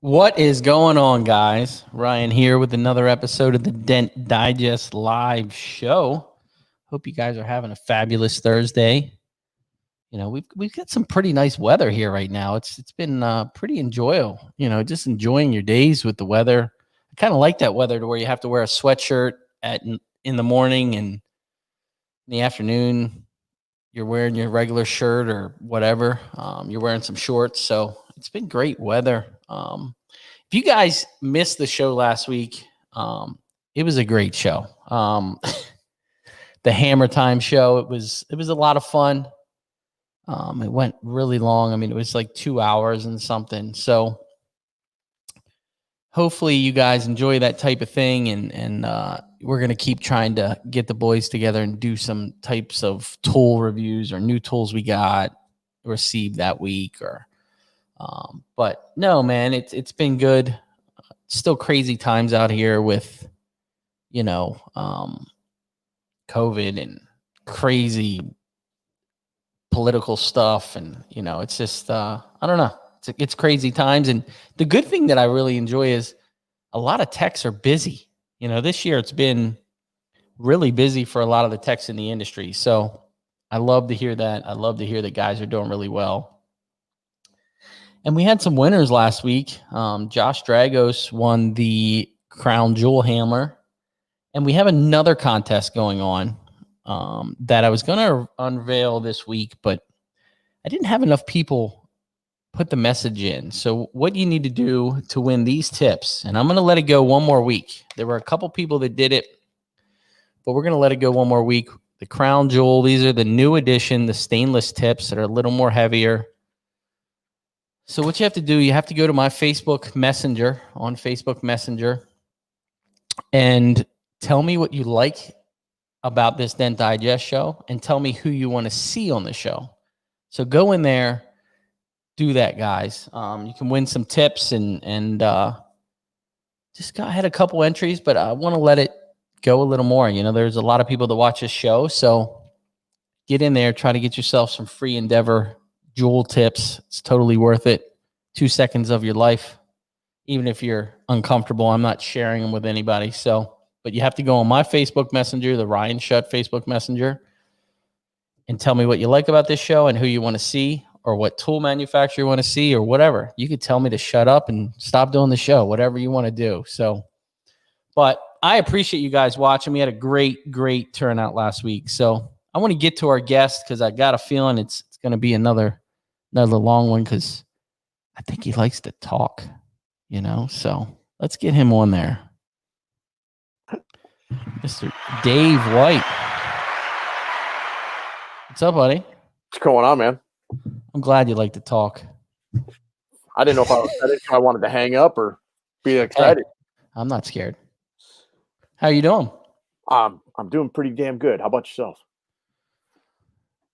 What is going on, guys? Ryan here with another episode of the Dent Digest live show. Hope you guys are having a fabulous Thursday. You know, we've got some pretty nice weather here right now. It's been pretty enjoyable. You know, just enjoying your days with the weather. I kind of like that weather to where you have to wear a sweatshirt in the morning, and in the afternoon you're wearing your regular shirt or whatever. You're wearing some shorts, so it's been great weather. If you guys missed the show last week, it was a great show. The Hammer Time show, it was a lot of fun. It went really long. I mean, it was like 2 hours and something. So hopefully you guys enjoy that type of thing, and we're going to keep trying to get the boys together and do some types of tool reviews or new tools we got received that week. But no, man, it's been good. Still crazy times out here with, COVID and crazy political stuff. And, it's just, I don't know. It's crazy times. And the good thing that I really enjoy is a lot of techs are busy. This year it's been really busy for a lot of the techs in the industry. So I love to hear that. I love to hear that guys are doing really well. And we had some winners last week. Josh Dragos won the Crown Jewel Hammer. And we have another contest going on that I was going to unveil this week, but I didn't have enough people put the message in. So what you need to do to win these tips, and I'm going to let it go one more week. There were a couple people that did it, but we're going to let it go one more week. The Crown Jewel, these are the new edition, the stainless tips that are a little more heavier. So what you have to do, you have to go to my Facebook Messenger, on Facebook Messenger, and tell me what you like about this Dent Digest show, and tell me who you want to see on the show. So go in there, do that, guys. You can win some tips, and just I had a couple entries, but I want to let it go a little more. There's a lot of people that watch this show, so get in there, try to get yourself some free Endeavor Jewel tips. It's totally worth it. 2 seconds of your life, even if you're uncomfortable. I'm not sharing them with anybody. But you have to go on my Facebook Messenger, the Ryan Shutt Facebook Messenger, and tell me what you like about this show and who you want to see, or what tool manufacturer you want to see, or whatever. You could tell me to shut up and stop doing the show, whatever you want to do. But I appreciate you guys watching. We had a great turnout last week. So I want to get to our guest, because I got a feeling it's going to be another long one, because I think he likes to talk, so let's get him on there. Mr. Dave White. What's up, buddy? What's going on, man? I'm glad you like to talk. I didn't know if I wanted to hang up or be excited. Hey, I'm not scared. How are you doing? I'm doing pretty damn good. How about yourself?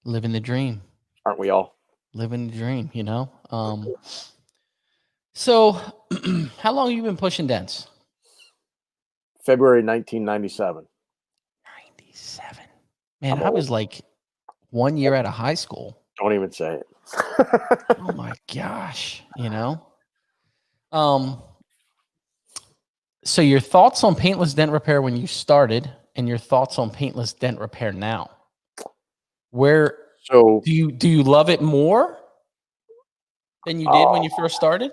Living the dream. Aren't we all? Living the dream, So, how long have you been pushing dents? February 1997. 97. Man, I was like 1 year out of high school. Don't even say it. Oh my gosh, So your thoughts on paintless dent repair when you started, and your thoughts on paintless dent repair now? Do you love it more than you did when you first started?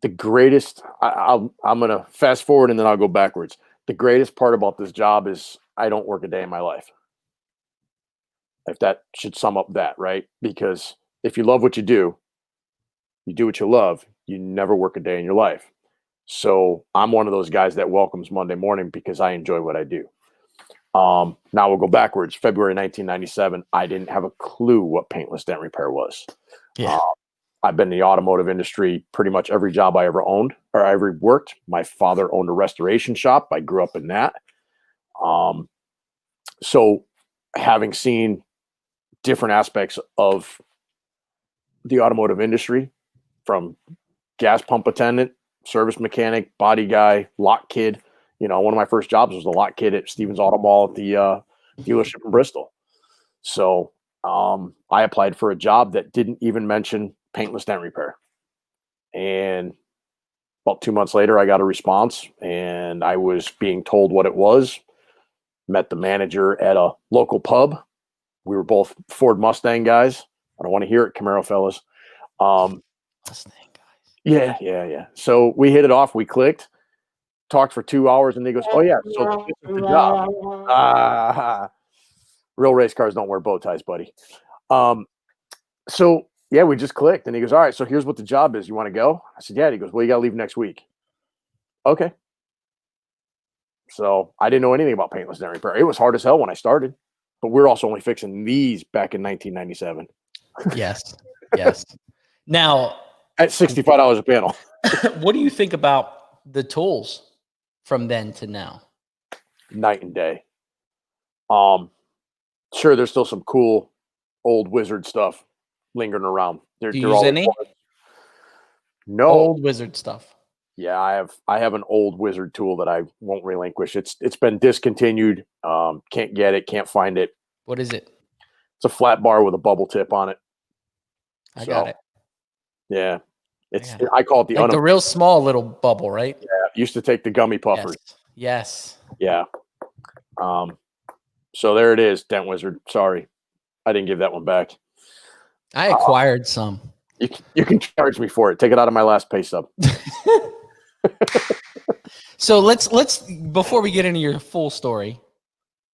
The greatest, I'm going to fast forward and then I'll go backwards. The greatest part about this job is I don't work a day in my life. If that should sum up that, right? Because if you love what you do what you love, you never work a day in your life. So I'm one of those guys that welcomes Monday morning because I enjoy what I do. Now we'll go backwards. February 1997, I didn't have a clue what paintless dent repair was. Yeah. I've been in the automotive industry pretty much every job I ever owned or I ever worked. My father owned a restoration shop. I grew up in that. So having seen different aspects of the automotive industry, from gas pump attendant, service mechanic, body guy, lock kid. One of my first jobs was the lock kid at Stevens Auto Mall at the dealership in Bristol. So I applied for a job that didn't even mention paintless dent repair. And about 2 months later, I got a response, and I was being told what it was. Met the manager at a local pub. We were both Ford Mustang guys. I don't want to hear it, Camaro fellas. Mustang guys. Yeah. So we hit it off. We clicked, talked for 2 hours, and he goes, "Oh yeah, so this is the job." Real race cars don't wear bow ties, buddy. So yeah, we just clicked, and he goes, "All right, so here's what the job is. You want to go?" I said, "Yeah." And he goes, "Well, you got to leave next week." Okay. So I didn't know anything about paintless dent repair. It was hard as hell when I started, but we're also only fixing these back in 1997. Yes. Now, at $65 a panel. what do you think about the tools from then to now? Night and day. Sure, there's still some cool old Wizard stuff lingering around. Do you use any? No. Old Wizard stuff. Yeah, I have an old Wizard tool that I won't relinquish. It's been discontinued. Can't get it, can't find it. What is it? It's a flat bar with a bubble tip on it. I got it. Yeah. I call it the real small little bubble, right? Yeah, used to take the gummy puffers. Yes. Yeah. So there it is, Dent Wizard. Sorry. I didn't give that one back. I acquired some. You can charge me for it. Take it out of my last pay stub. So let's before we get into your full story,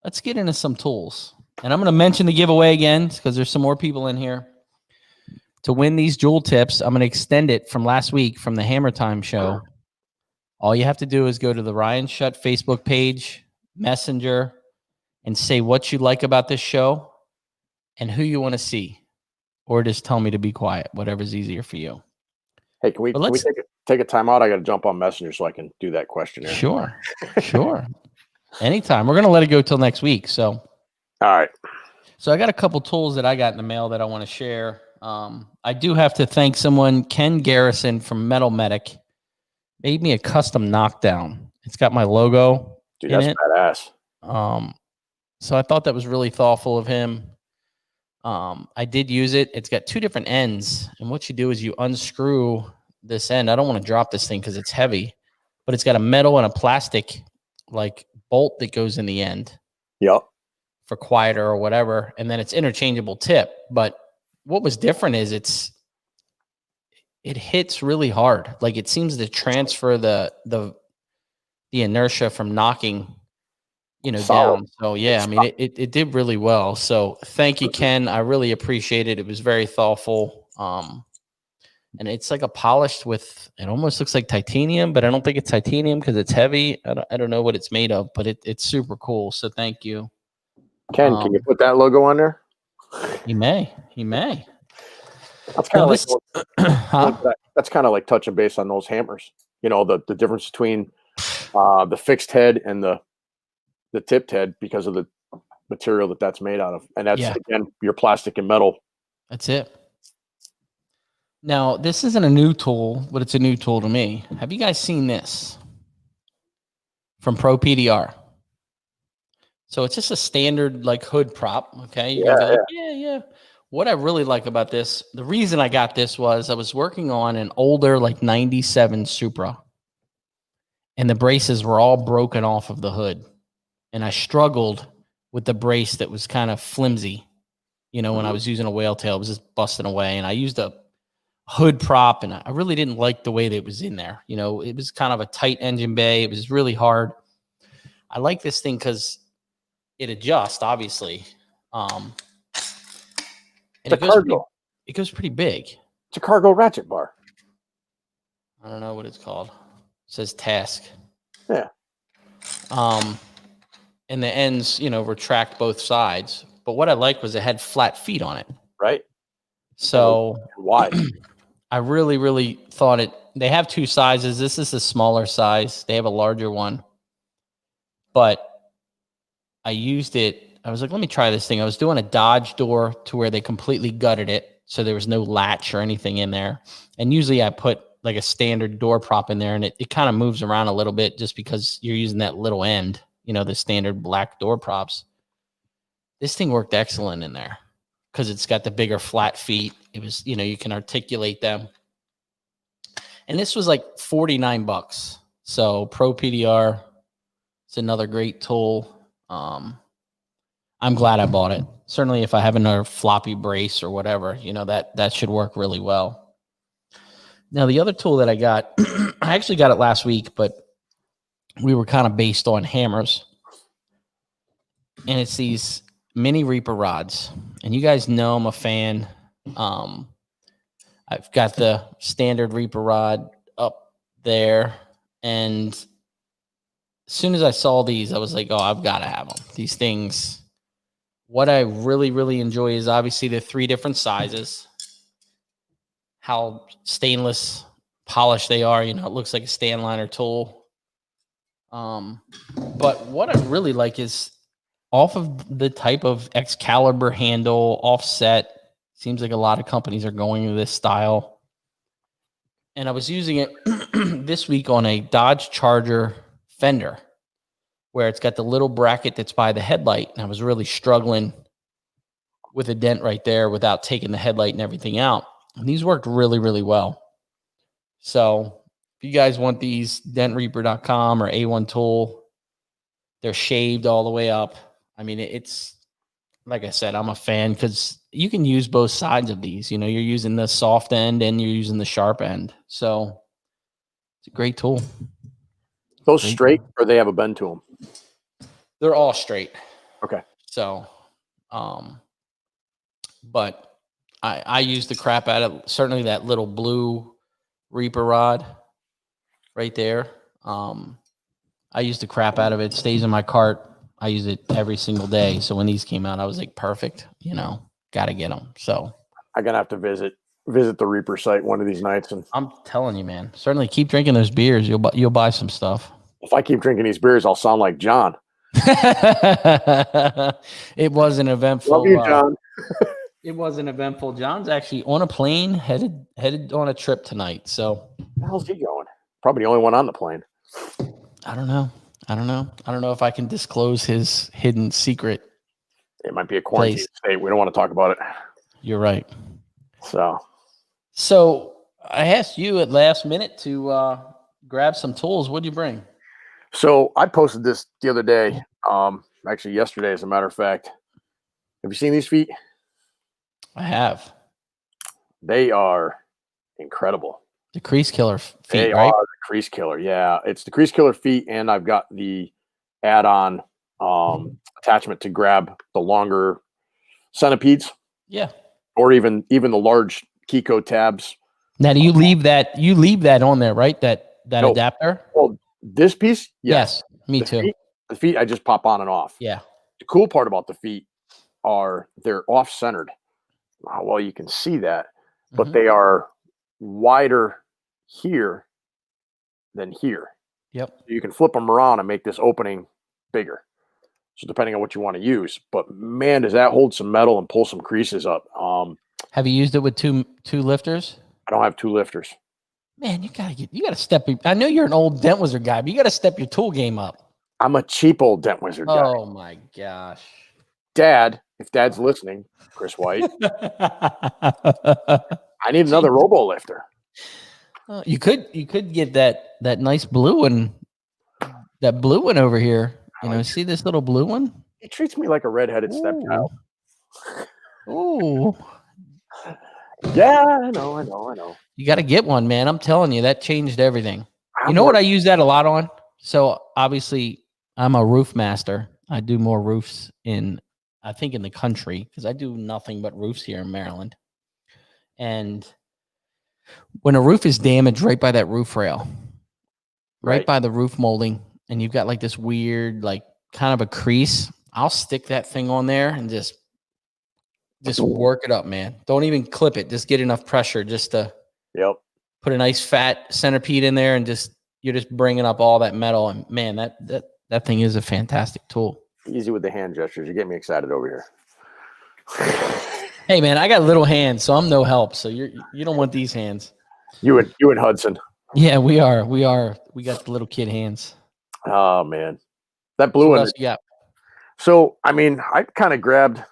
let's get into some tools. And I'm going to mention the giveaway again because there's some more people in here. To win these jewel tips, I'm going to extend it from last week from the Hammer Time show. All you have to do is go to the Ryan Shutt Facebook page, Messenger, and say what you like about this show and who you want to see. Or just tell me to be quiet, whatever's easier for you. Hey, can we take a time out? I got to jump on Messenger so I can do that questionnaire. Sure. Anytime. We're going to let it go till next week. So, all right. So I got a couple tools that I got in the mail that I want to share. I do have to thank someone, Ken Garrison from Metal Medic, made me a custom knockdown. It's got my logo. Dude, that's badass. So I thought that was really thoughtful of him. I did use it. It's got two different ends. And what you do is you unscrew this end. I don't want to drop this thing because it's heavy, but it's got a metal and a plastic like bolt that goes in the end. Yep. For quieter or whatever. And then it's interchangeable tip. But what was different is it hits really hard. Like it seems to transfer the inertia from knocking, down. So yeah, I mean, it did really well. So thank you, Ken. I really appreciate it. It was very thoughtful. And it's like a polished with, it almost looks like titanium, but I don't think it's titanium because it's heavy. I don't know what it's made of, but it's super cool. So thank you. Ken, can you put that logo on there? He may. That's kind of that's kind of like touching base on those hammers. The difference between the fixed head and the tipped head because of the material that's made out of. And that's again your plastic and metal. That's it. Now, this isn't a new tool, but it's a new tool to me. Have you guys seen this from Pro PDR? So it's just a standard like hood prop. Okay. Yeah. What I really like about this, the reason I got this was I was working on an older like 97 Supra and the braces were all broken off of the hood. And I struggled with the brace that was kind of flimsy. When I was using a whale tail, it was just busting away. And I used a hood prop and I really didn't like the way that it was in there. It was kind of a tight engine bay. It was really hard. I like this thing because it adjusts, obviously. And it goes pretty big. It's a cargo ratchet bar. I don't know what it's called. It says task. Yeah. And the ends, retract both sides. But what I liked was it had flat feet on it. Right. So why? I really, really thought they have two sizes. This is the smaller size. They have a larger one. But I used it. I was like, let me try this thing. I was doing a Dodge door to where they completely gutted it. So there was no latch or anything in there. And usually I put like a standard door prop in there and it kind of moves around a little bit just because you're using that little end, the standard black door props. This thing worked excellent in there because it's got the bigger flat feet. It was, you can articulate them. And this was like $49. So Pro PDR, it's another great tool. I'm glad I bought it. Certainly if I have another floppy brace or whatever, you know, that should work really well. Now, the other tool that I got, I actually got it last week, but we were kind of based on hammers. And it's these mini Reaper rods. And you guys know I'm a fan. I've got the standard Reaper rod up there. And as soon as I saw these, I was like, oh, I've got to have them. These things, what I really, really enjoy is obviously the 3 different sizes, how stainless polished they are. You know, it looks like a Stanliner tool. But what I really like is off of the type of Excalibur handle, offset. Seems like a lot of companies are going to this style. And I was using it this week on a Dodge Charger fender, where it's got the little bracket that's by the headlight. And I was really struggling with a dent right there without taking the headlight and everything out. And these worked really, really well. So if you guys want these, dentreaper.com or A1 Tool, they're shaved all the way up. I mean, it's, like I said, I'm a fan because you can use both sides of these. You know, you're using the soft end and you're using the sharp end. So it's a great tool. Those straight, or they have a bend to them? They're all straight. Okay. So, but I use the crap out of certainly that little blue Reaper rod right there. I use the crap out of it. It stays in my cart. I use it every single day. So when these came out, I was like, perfect. You know, got to get them. So I'm gonna have to visit the Reaper site one of these nights, and I'm telling you, man, certainly keep drinking those beers. You'll buy some stuff. If I keep drinking these beers, I'll sound like John. It was an eventful. Love you, John. It was an eventful. John's actually on a plane, headed on a trip tonight. So where the hell's he going? Probably the only one on the plane. I don't know. I don't know if I can disclose his hidden secret. It might be a quarantine state. We don't want to talk about it. You're right. So I asked you at last minute to grab some tools. What'd you bring? So I posted this the other day. Actually yesterday, as a matter of fact. Have you seen these feet? I have. They are incredible. The Crease Killer feet, they right? Are the Crease Killer. Yeah, it's the Crease Killer feet, and I've got the add-on attachment to grab the longer centipedes. Yeah. Or even the large Kiko tabs. Now, do you leave that on there, right? That no. adapter? Well, this piece? Yes, me too. The feet I just pop on and off. Yeah. The cool part about the feet are they're off-centered. Well, you can see that, but they are wider here than here. Yep. You can flip them around and make this opening bigger. So depending on what you want to use, but man, does that hold some metal and pull some creases up. Have you used it with two lifters? I don't have 2 lifters. Man, you gotta step. I know you're an old Dent Wizard guy, but you gotta step your tool game up. I'm a cheap old Dent Wizard guy. Oh my gosh. Dad, if Dad's listening, Chris White, I need another robo lifter. You could get that nice blue one, over here. You know, see this little blue one? He treats me like a redheaded stepchild. Ooh. Yeah, I know. You got to get one, man. I'm telling you, that changed everything. You know what I use that a lot on? So obviously, I'm a roof master. I do more roofs in the country, because I do nothing but roofs here in Maryland. And when a roof is damaged right by that roof rail, right by the roof molding, and you've got like this weird, like kind of a crease, I'll stick that thing on there and just work it up, man. Don't even clip it. Just get enough pressure just to put a nice fat centipede in there, and you're just bringing up all that metal. And man, that thing is a fantastic tool. Easy with the hand gestures. You get me excited over here. Hey man, I got little hands, so I'm no help. So you don't want these hands. You and Hudson. Yeah, we are. We got the little kid hands. Oh man, that blue one. Yeah. So I mean, I kind of grabbed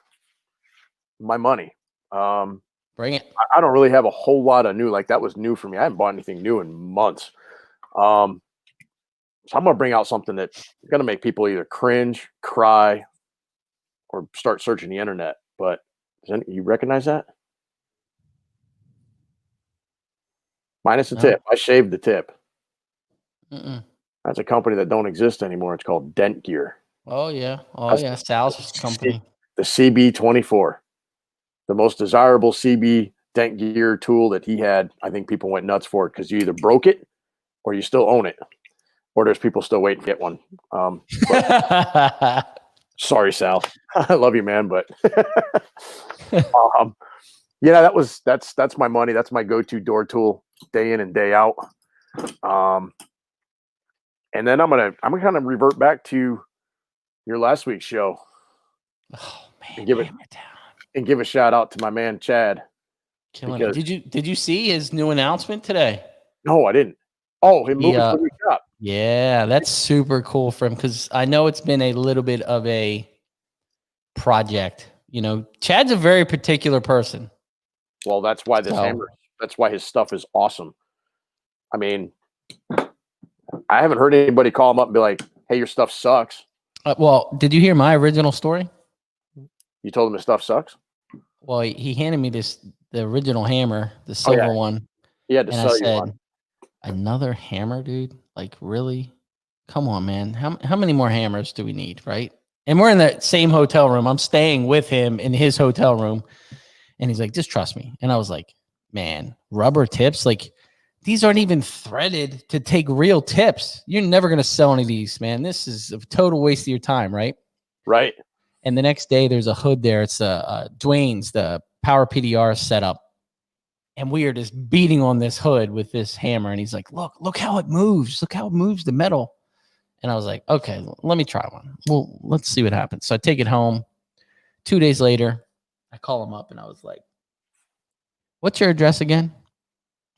my money. Bring Bring it. I don't really have a whole lot of new. Like that was new for me. I haven't bought anything new in months. So I'm gonna bring out something that's gonna make people either cringe, cry, or start searching the internet. But you recognize that? Minus the No. tip. I shaved the tip. Mm-mm. That's a company that don't exist anymore. It's called Dent Gear. Oh yeah. Oh That's yeah. Sal's company. the CB24, the most desirable CB Dent Gear tool that he had. I think people went nuts for it because you either broke it or you still own it, or there's people still waiting to get one. Sorry, Sal. I love you, man, but yeah, that's my money. That's my go-to door tool, day in and day out. And then I'm gonna kind of revert back to your last week's show. Oh man, and give a shout out to my man Chad. Killing it. Did you see his new announcement today? No, I didn't. Oh, him moving to the new shop. Yeah, that's super cool for him because I know it's been a little bit of a project. You know, Chad's a very particular person. Well, that's why that's why his stuff is awesome. I mean, I haven't heard anybody call him up and be like, "Hey, your stuff sucks." Well, did you hear my original story? You told him his stuff sucks? Well, he handed me the original hammer, the silver one. He had to and sell I you said, one. "Another hammer, dude? Like, really? Come on, man. How many more hammers do we need, right?" And we're in the same hotel room. I'm staying with him in his hotel room. And he's like, "Just trust me." And I was like, "Man, rubber tips? Like, these aren't even threaded to take real tips. You're never going to sell any of these, man. This is a total waste of your time, right?" Right. And the next day, there's a hood there. It's Dwayne's, the Power PDR setup. And we are just beating on this hood with this hammer. And he's like, look how it moves. Look how it moves the metal. And I was like, okay, let me try one. Well, let's see what happens. So I take it home. 2 days later, I call him up and I was like, "What's your address again?"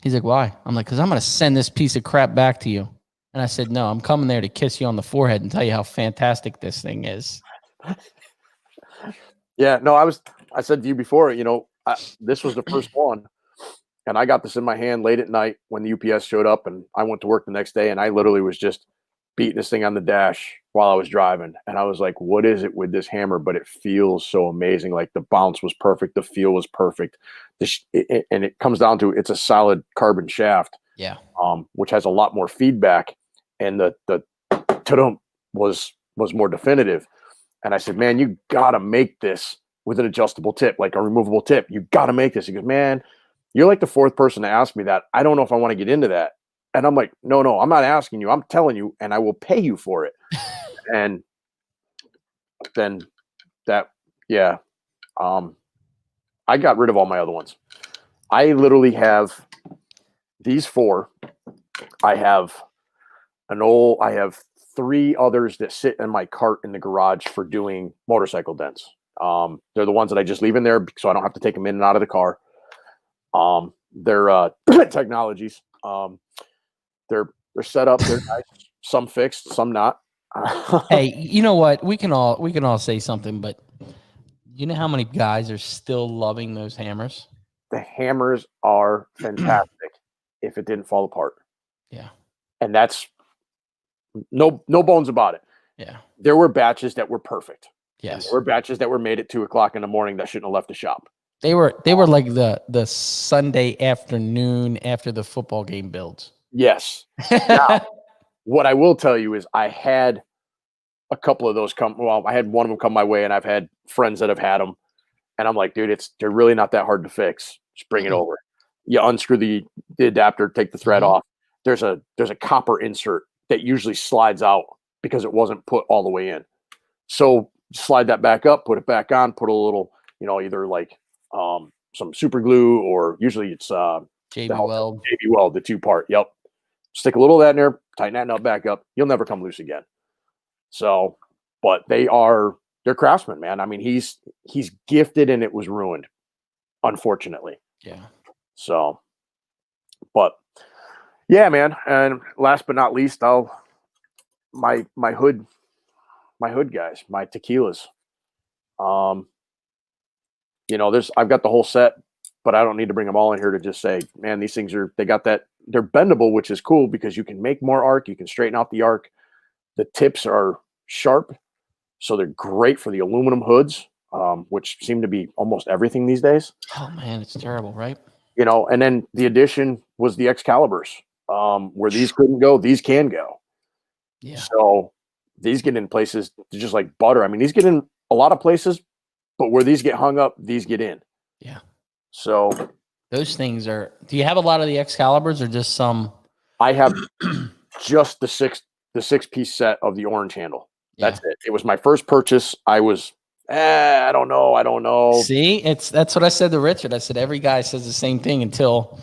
He's like, "Why?" I'm like, "Because I'm going to send this piece of crap back to you." And I said, "No, I'm coming there to kiss you on the forehead and tell you how fantastic this thing is." Yeah, no, I said to you before, this was the first one. And I got this in my hand late at night when the UPS showed up, and I went to work the next day, and I literally was just beating this thing on the dash while I was driving. And I was like, what is it with this hammer? But it feels so amazing. Like the bounce was perfect. The feel was perfect. And it comes down to, it's a solid carbon shaft. Yeah. Which has a lot more feedback. And the ta-dum was more definitive. And I said, "Man, you got to make this with an adjustable tip, like a removable tip. You got to make this." He goes, "Man, you're like the fourth person to ask me that. I don't know if I want to get into that." And I'm like, no, I'm not asking you. I'm telling you, and I will pay you for it. And then I got rid of all my other ones. I literally have these 4. I have 3 others that sit in my cart in the garage for doing motorcycle dents. They're the ones that I just leave in there so I don't have to take them in and out of the car. They're technologies. They're set up. They're nice. Some fixed, some not. Hey, you know what? We can all say something, but you know how many guys are still loving those hammers? The hammers are fantastic if it didn't fall apart. Yeah. And that's no bones about it. Yeah. There were batches that were perfect. Yes. There were batches that were made at 2:00 in the morning that shouldn't have left the shop. They were like the Sunday afternoon after the football game builds. Yes. Now, what I will tell you is I had a couple of those I had one of them come my way, and I've had friends that have had them. And I'm like, dude, they're really not that hard to fix. Just bring it over. You unscrew the adapter, take the thread off. There's a copper insert that usually slides out because it wasn't put all the way in. So slide that back up, put it back on, put a little, either like some super glue, or usually it's JB Weld. JB Weld, the 2-part. Yep. Stick a little of that in there, tighten that nut back up. You'll never come loose again. So, but they're craftsmen, man. I mean, he's gifted, and it was ruined, unfortunately. Yeah. So, but yeah, man. And last but not least, my hood guys, my tequilas. I've got the whole set. but I don't need to bring them all in here to just say, man, these things they got that, they're bendable, which is cool because you can make more arc. You can straighten out the arc. The tips are sharp, so they're great for the aluminum hoods, which seem to be almost everything these days. Oh man, it's terrible, right? You know, and then the addition was the Excaliburs, where these couldn't go, these can go. Yeah. So these get in places just like butter. I mean, these get in a lot of places, but where these get hung up, these get in. Yeah. So those things are. Do you have a lot of the Excaliburs or just some? I have just the six piece set of the orange handle. That's it. It was my first purchase. I was, I don't know. See, that's what I said to Richard. I said every guy says the same thing until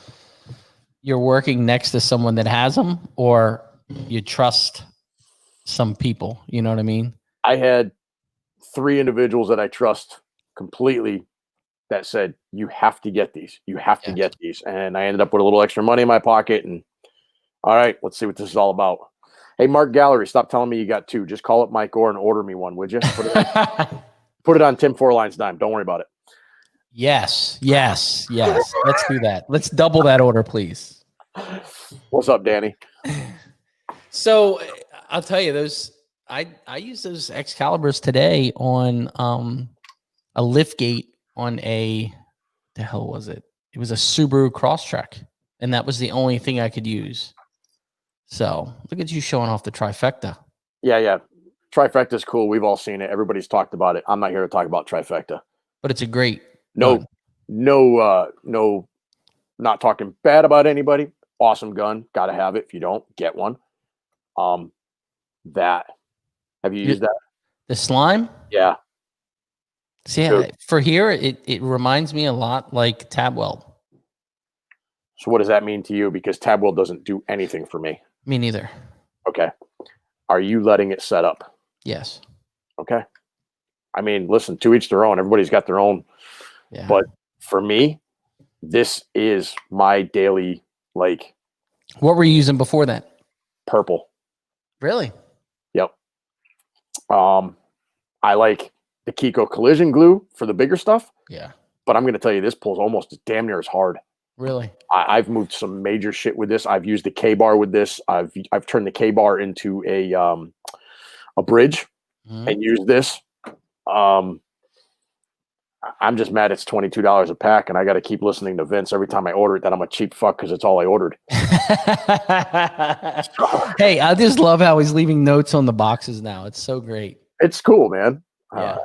you're working next to someone that has them or you trust some people. You know what I mean? I had 3 individuals that I trust completely that said, you have to get these. You have to get these. And I ended up with a little extra money in my pocket. And all right, let's see what this is all about. Hey, Mark Gallery, stop telling me you got 2. Just call up Mike Orr and order me one, would you? Put it on Tim Forline's dime. Don't worry about it. Yes. Let's do that. Let's double that order, please. What's up, Danny? So I'll tell you, I used those Excaliburs today on a lift gate on the hell was it? It was a Subaru Crosstrek, and that was the only thing I could use. So look at you showing off the trifecta. Yeah. Trifecta is cool. We've all seen it. Everybody's talked about it. I'm not here to talk about trifecta. But it's a great no, not talking bad about anybody. Awesome gun. Got to have it. If you don't, get one. Have you used that? The slime? Yeah. See, for here, it reminds me a lot like tab weld. So what does that mean to you? Because tab weld doesn't do anything for me. Me neither. Okay. Are you letting it set up? Yes. Okay. I mean, listen, to each their own. Everybody's got their own. Yeah. But for me, this is my daily, like. What were you using before that? Purple. Really? Yep. I like the Kiko collision glue for the bigger stuff. Yeah. But I'm going to tell you, this pulls almost damn near as hard. Really? I've moved some major shit with this. I've used the K-bar with this. I've turned the K-bar into a bridge and used this. I'm just mad it's $22 a pack, and I got to keep listening to Vince every time I order it that I'm a cheap fuck because it's all I ordered. Hey, I just love how he's leaving notes on the boxes now. It's so great. It's cool, man. Yeah.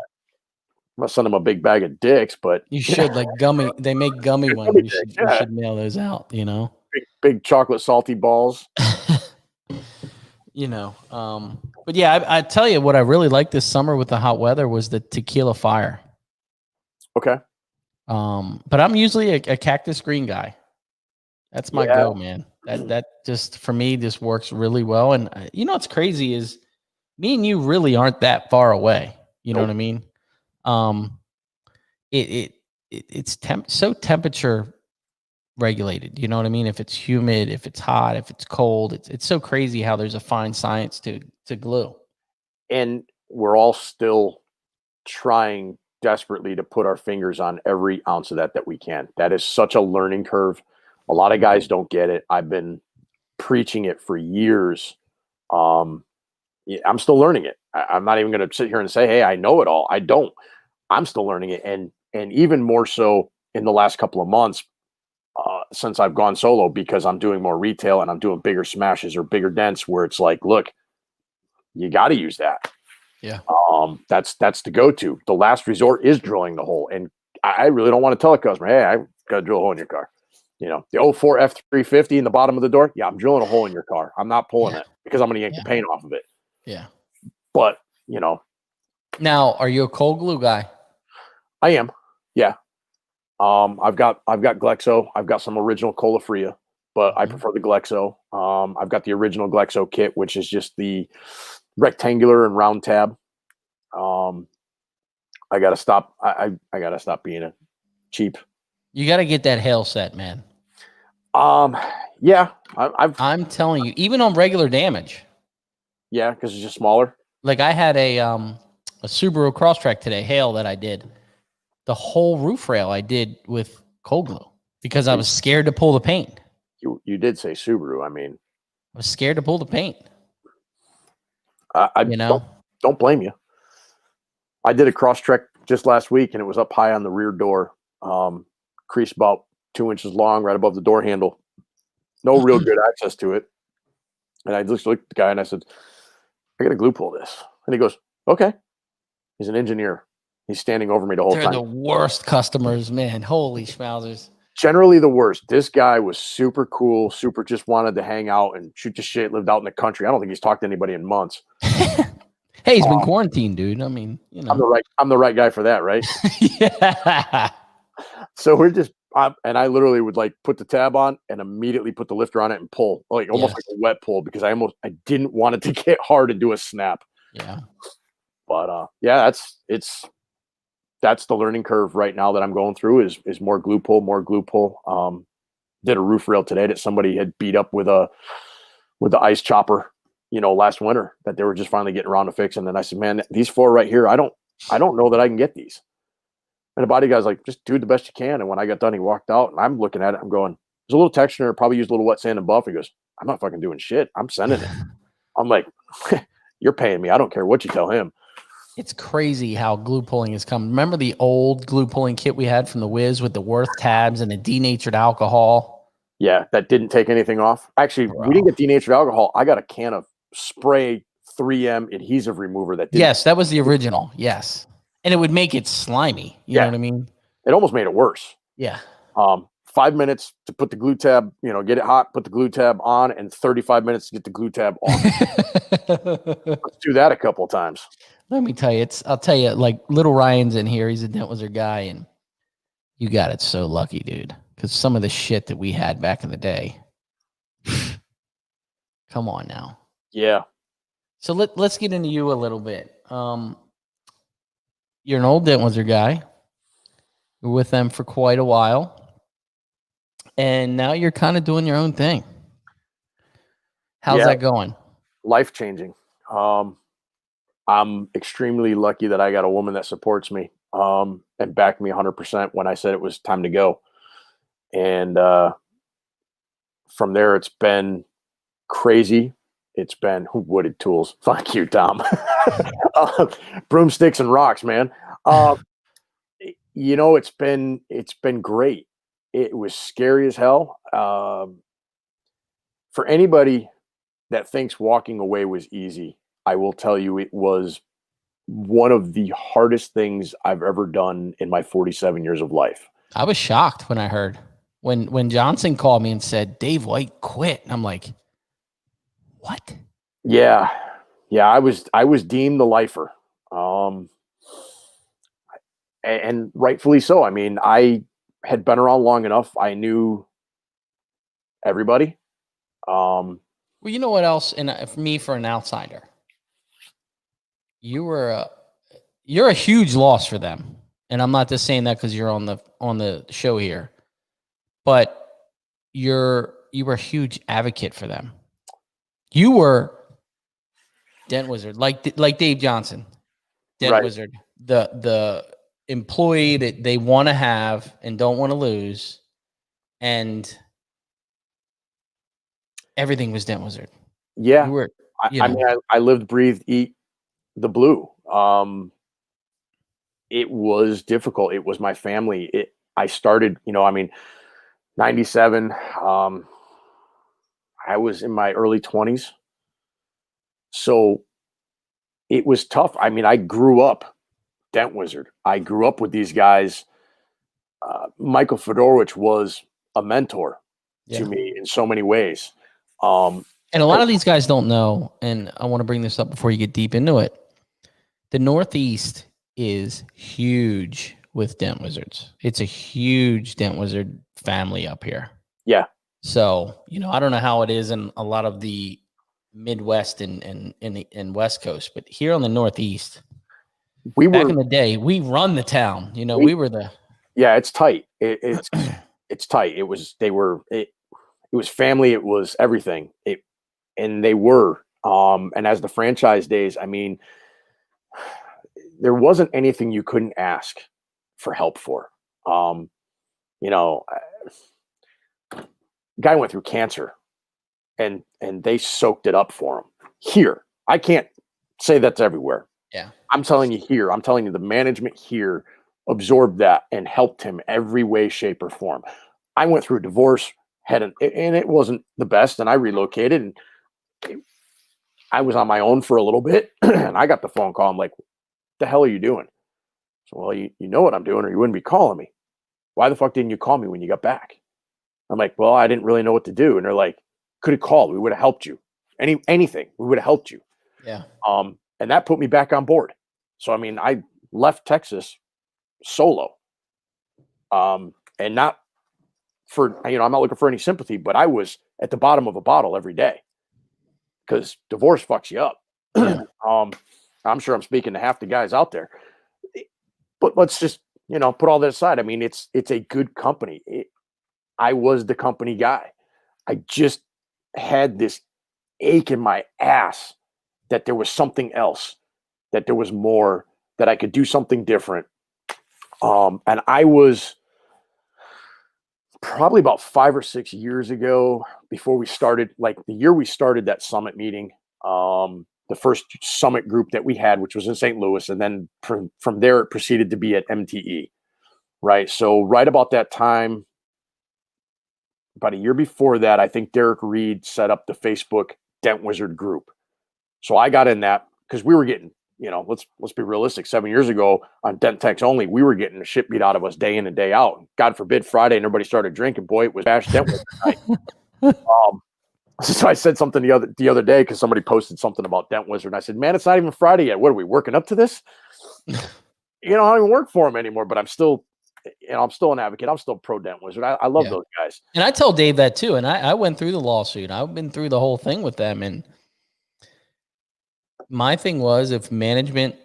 I'm gonna send him a big bag of dicks, but you should like gummy. They make gummy ones. You should mail those out. You know, big chocolate salty balls. You know, but yeah, I tell you what I really liked this summer with the hot weather was the Tequila Fire. Okay. But I'm usually a cactus green guy. That's my go, man. That just for me just works really well. And you know what's crazy is me and you really aren't that far away. You know what I mean? It's so temperature regulated. You know what I mean? If it's humid, if it's hot, if it's cold, it's so crazy how there's a fine science to glue. And we're all still trying desperately to put our fingers on every ounce of that we can. That is such a learning curve. A lot of guys don't get it. I've been preaching it for years. I'm still learning it. I'm not even going to sit here and say, hey, I know it all. I don't. I'm still learning it. And even more so in the last couple of months since I've gone solo, because I'm doing more retail and I'm doing bigger smashes or bigger dents where it's like, look, you got to use that. Yeah. That's the go-to. The last resort is drilling the hole. And I really don't want to tell a customer, hey, I got to drill a hole in your car. You know, the 04 F350 in the bottom of the door. Yeah, I'm drilling a hole in your car. I'm not pulling it because I'm going to yank the paint off of it. Yeah. But, you know. Now, are you a cold glue guy? I am. Yeah. I've got Glexo. I've got some original Colafria, but I prefer the Glexo. I've got the original Glexo kit, which is just the rectangular and round tab. I gotta stop. I gotta stop being a cheap. You got to get that hail set, man. Yeah. I'm telling you, even on regular damage. Yeah, because it's just smaller. Like I had a Subaru Crosstrek today, hail that I did. The whole roof rail I did with Cold glue. Because I was scared to pull the paint. You did say Subaru. I mean, I was scared to pull the paint. I You know? don't blame you. I did a Crosstrek just last week, and it was up high on the rear door. Crease about 2 inches long, right above the door handle. No real good access to it. And I just looked at the guy and I said, I got to glue pull this. And he goes, okay. He's an engineer. He's standing over me the whole They're time. the worst customers, man. Holy schmauzers. Generally the worst. This guy was super cool, super just wanted to hang out and shoot the shit, lived out in the country. I don't think he's talked to anybody in months. Hey, he's been quarantined, dude. I mean, you know. I'm the right guy for that, right? Yeah. So we're just and I literally would like put the tab on and immediately put the lifter on it and pull, like almost like a wet pull, because I didn't want it to get hard and do a snap. Yeah. But yeah, that's the learning curve right now that I'm going through is more glue pull. Did a roof rail today that somebody had beat up with the ice chopper, last winter, that they were just finally getting around to fixing. And I said, man, these 4 right here, I don't know that I can get these. And the body guy's like, just do the best you can. And when I got done, he walked out, and I'm looking at it. I'm going, there's a little texture. Probably used a little wet sand and buff. He goes, I'm not fucking doing shit. I'm sending it. I'm like, you're paying me. I don't care what you tell him. It's crazy how glue pulling has come. Remember the old glue pulling kit we had from the Wiz with the Worth tabs and the denatured alcohol? Yeah, that didn't take anything off. Actually, we didn't get denatured alcohol. I got a can of spray 3M adhesive remover that didn't. Yes, that was the original. Yes. And it would make it slimy. You know what I mean? It almost made it worse. Yeah. 5 minutes to put the glue tab, get it hot, put the glue tab on, and 35 minutes to get the glue tab off. Let's do that a couple of times. Let me tell you, I'll tell you, like, little Ryan's in here. He's a Dent Wizard guy, and you got it so lucky, dude. Because some of the shit that we had back in the day. Come on now. Yeah. So let's get into you a little bit. You're an old Dent Wizard guy. You're with them for quite a while. And now you're kind of doing your own thing. How's that going? Life-changing. I'm extremely lucky that I got a woman that supports me and backed me 100% when I said it was time to go. And from there, it's been crazy. It's been wooded tools. Fuck you, Tom. Broomsticks and rocks, man. It's been great. It was scary as hell. For anybody that thinks walking away was easy, I will tell you it was one of the hardest things I've ever done in my 47 years of life. I was shocked when I heard when Johnson called me and said, Dave White quit. And I'm like, what? Yeah. I was deemed the lifer. And rightfully so. I mean, I had been around long enough. I knew everybody. Well, you know what else? And for me, for an outsider, you're a huge loss for them. And I'm not just saying that because you're on the show here, but you were a huge advocate for them. You were Dent Wizard, like Dave Johnson, Dent Wizard, the employee that they want to have and don't want to lose, and everything was Dent Wizard. Yeah, you were. I mean, I lived, breathed, eat the blue. It was difficult. It was my family. I started, 97. I was in my early 20s. So it was tough. I mean, I grew up Dent Wizard. I grew up with these guys. Michael Fedorowicz was a mentor to me in so many ways. And a lot of these guys don't know, and I want to bring this up before you get deep into it. The Northeast is huge with Dent Wizards. It's a huge Dent Wizard family up here. Yeah. So, I don't know how it is in a lot of the Midwest and West Coast, but here on the Northeast, back in the day, we run the town. We were the. Yeah, it's tight. It's it's tight. It was family. It was everything. And they were. And as the franchise days, I mean, there wasn't anything you couldn't ask for help for. you know, guy went through cancer, and they soaked it up for him. Here, I can't say that's everywhere. Yeah. I'm telling you here, I'm telling you the management here absorbed that and helped him every way, shape, or form. I went through a divorce, and it wasn't the best, and I relocated, and I was on my own for a little bit, and I got the phone call. I'm like, what the hell are you doing? So, well, you know what I'm doing, or you wouldn't be calling me. Why the fuck didn't you call me when you got back? I'm like, well, I didn't really know what to do. And they're like, could have called. We would have helped you. Anything. We would have helped you. Yeah. And that put me back on board. So, I mean, I left Texas solo. And not for, I'm not looking for any sympathy, but I was at the bottom of a bottle every day because divorce fucks you up. Yeah. I'm sure I'm speaking to half the guys out there, but let's just, put all that aside. I mean, it's a good company. I was the company guy. I just had this ache in my ass that there was something else, that there was more, that I could do something different. And I was probably about 5 or 6 years ago, before we started, like the year we started that summit meeting, the first summit group that we had, which was in St. Louis. And then from there, it proceeded to be at MTE. Right. So right about that time, about a year before that, I think Derek Reed set up the Facebook Dent Wizard group. So I got in that because we were getting, let's be realistic. 7 years ago on Dent Techs Only, we were getting the shit beat out of us day in and day out. God forbid Friday and everybody started drinking. Boy, it was Bash Dent Wizard night. So I said something the other day because somebody posted something about Dent Wizard. And I said, man, it's not even Friday yet. What are we working up to this? I don't even work for him anymore, but I'm still an advocate. I'm still pro Dent Wizard. I love those guys. And I tell Dave that too. And I went through the lawsuit. I've been through the whole thing with them. And my thing was, if management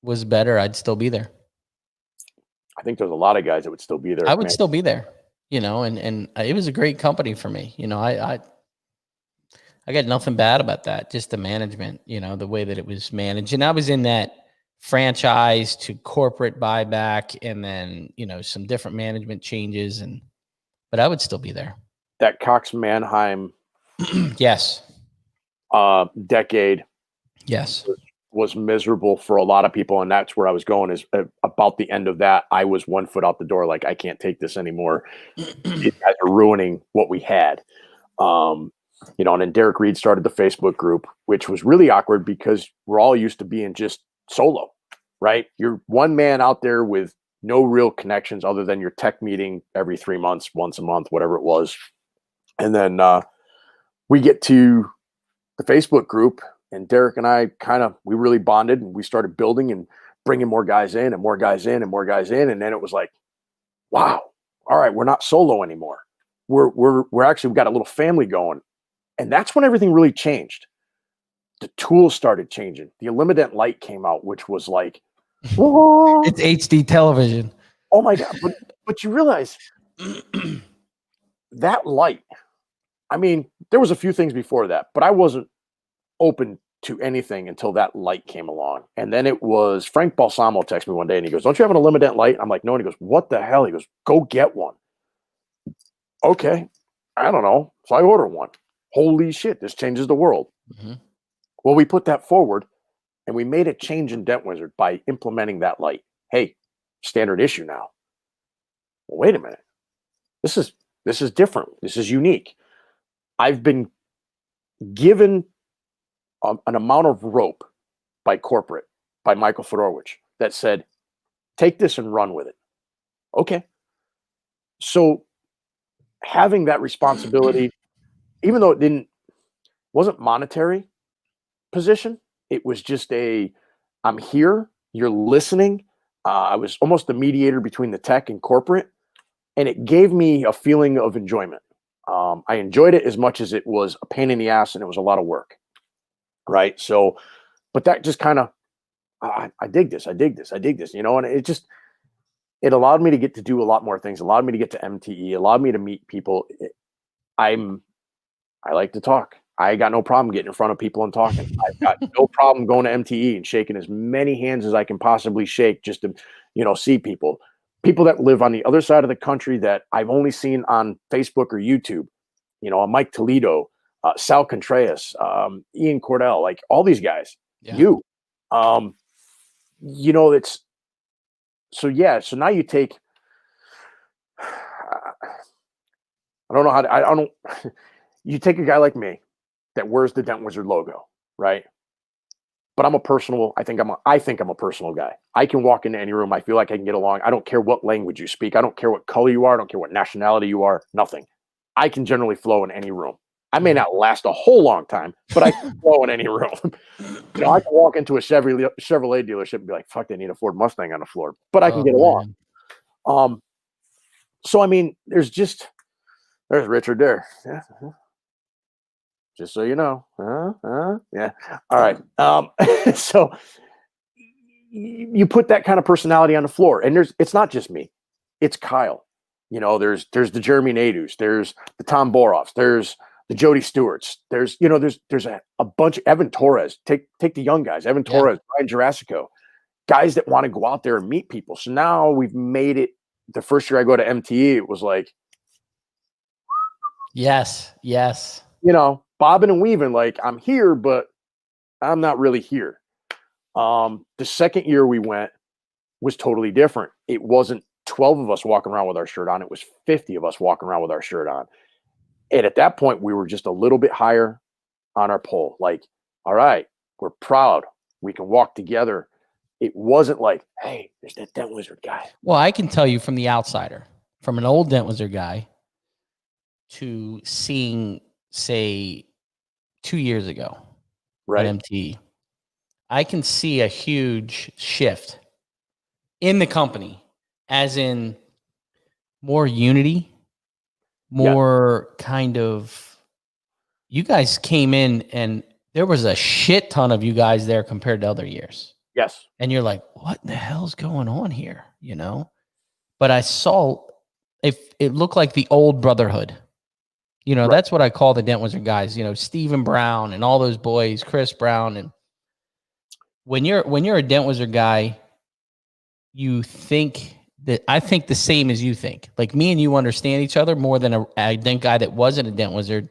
was better, I'd still be there. I think there's a lot of guys that would still be there. I would still be there, and it was a great company for me. I got nothing bad about that. Just the management, the way that it was managed. And I was in that franchise to corporate buyback, and then, some different management changes, but I would still be there. That Coxmannheim yes. Decade yes was miserable for a lot of people, and that's where I was going. Is about the end of that, I was 1 foot out the door, like, I can't take this anymore. You guys are ruining what we had. And then Derek Reed started the Facebook group, which was really awkward because we're all used to being just solo, right? You're one man out there with no real connections other than your tech meeting every 3 months, once a month, whatever it was. And then we get to the Facebook group, and Derek and I we really bonded, and we started building and bringing more guys in and more guys in and more guys in. And then it was like, wow, all right, we're not solo anymore. We're actually, we've got a little family going. And that's when everything really changed. The tools started changing. The Illuminant light came out, which was like, whoa. It's HD television. Oh my God. But you realize that light, I mean, there was a few things before that, but I wasn't open to anything until that light came along. And then it was Frank Balsamo texted me one day, and he goes, don't you have an Illuminant light? I'm like, no. And he goes, what the hell? He goes, go get one. Okay. I don't know. So I order one. Holy shit, this changes the world. Mm-hmm. Well, we put that forward, and we made a change in Dent Wizard by implementing that light. Hey, standard issue now. Well, wait a minute. This is different. This is unique. I've been given an amount of rope by corporate, by Michael Fedorowicz, that said, take this and run with it. Okay. So having that responsibility, even though it wasn't monetary position, it was just I'm here, you're listening. I was almost the mediator between the tech and corporate, and it gave me a feeling of enjoyment. I enjoyed it as much as it was a pain in the ass, and it was a lot of work. Right. So, but that just kind of, I dig this. I dig this. And it allowed me to get to do a lot more things, allowed me to get to MTE, allowed me to meet people. I like to talk. I got no problem getting in front of people and talking. I've got no problem going to MTE and shaking as many hands as I can possibly shake just to, see people. people that live on the other side of the country that I've only seen on Facebook or YouTube, Mike Toledo, Sal Contreras, Ian Cordell, like all these guys, Yeah. it's so yeah. So now you take, I don't know how to, I don't, you take a guy like me that wears the Dent Wizard logo, right? But I think I'm a personal guy. I can walk into any room. I feel like I can get along. I don't care what language you speak. I don't care what color you are. I don't care what nationality you are. Nothing. I can generally flow in any room. I may not last a whole long time, but I can flow in any room. I can walk into a Chevrolet dealership and be like, fuck, they need a Ford Mustang on the floor. But I can get along. So, I mean, there's Richard there. Yeah. Just so you know. Yeah. All right. So you put that kind of personality on the floor, and it's not just me. It's Kyle. There's the Jeremy Nadus, there's the Tom Boroffs, there's the Jody Stewarts, there's a bunch of Evan Torres. Take the young guys, Evan Torres, Ryan Jurassico, guys that want to go out there and meet people. So now we've made it. The first year I go to MTE, it was like, yes, bobbing and weaving, like I'm here, but I'm not really here. The second year we went was totally different. It wasn't 12 of us walking around with our shirt on. It was 50 of us walking around with our shirt on. And at that point, we were just a little bit higher on our pole. Like, all right, we're proud. We can walk together. It wasn't like, hey, there's that Dent Wizard guy. Well, I can tell you from the outsider, from an old Dent Wizard guy to seeing, say, 2 years ago right, at MTE, I can see a huge shift in the company, as in more unity, more kind of, you guys came in and there was a shit ton of you guys there compared to other years. Yes. And you're like, what the hell's going on here? But I saw, if it looked like the old brotherhood. Right. That's what I call the Dent Wizard guys, Stephen Brown and all those boys, Chris Brown. And when you're a Dent Wizard guy, I think the same as you think. Like, me and you understand each other more than a Dent guy that wasn't a Dent Wizard.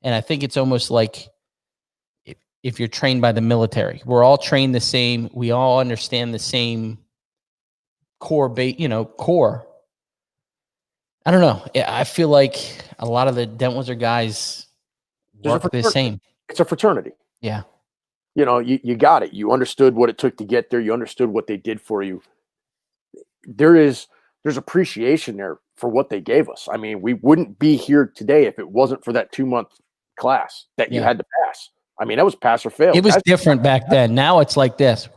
And I think it's almost like if you're trained by the military, we're all trained the same. We all understand the same core. I don't know. I feel like a lot of the Dent Wizard guys work the same. It's a fraternity. Yeah. You got it. You understood what it took to get there. You understood what they did for you. There's appreciation there for what they gave us. I mean, we wouldn't be here today if it wasn't for that 2-month class that you had to pass. I mean, that was pass or fail. It was different back then. Now it's like this.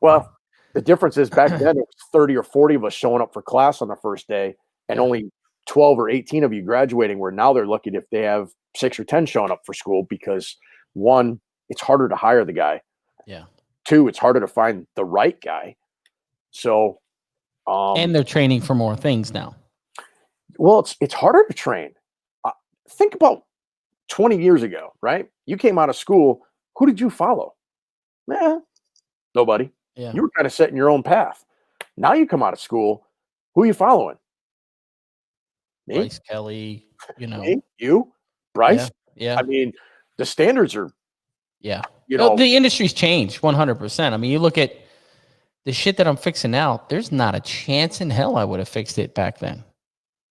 Well, the difference is back then it was 30 or 40 of us showing up for class on the first day and only 12 or 18 of you graduating, where now they're lucky if they have 6 or 10 showing up for school, because 1, it's harder to hire the guy. Yeah. 2, it's harder to find the right guy. So, and they're training for more things now. Well, it's harder to train. Think about 20 years ago, right? You came out of school. Who did you follow? Nobody. Yeah. You were kind of setting your own path. Now you come out of school. Who are you following? Me? Bryce Kelly, Me? You? Bryce? Yeah. I mean, the standards are. Yeah. The industry's changed 100%. I mean, you look at the shit that I'm fixing now, there's not a chance in hell I would have fixed it back then.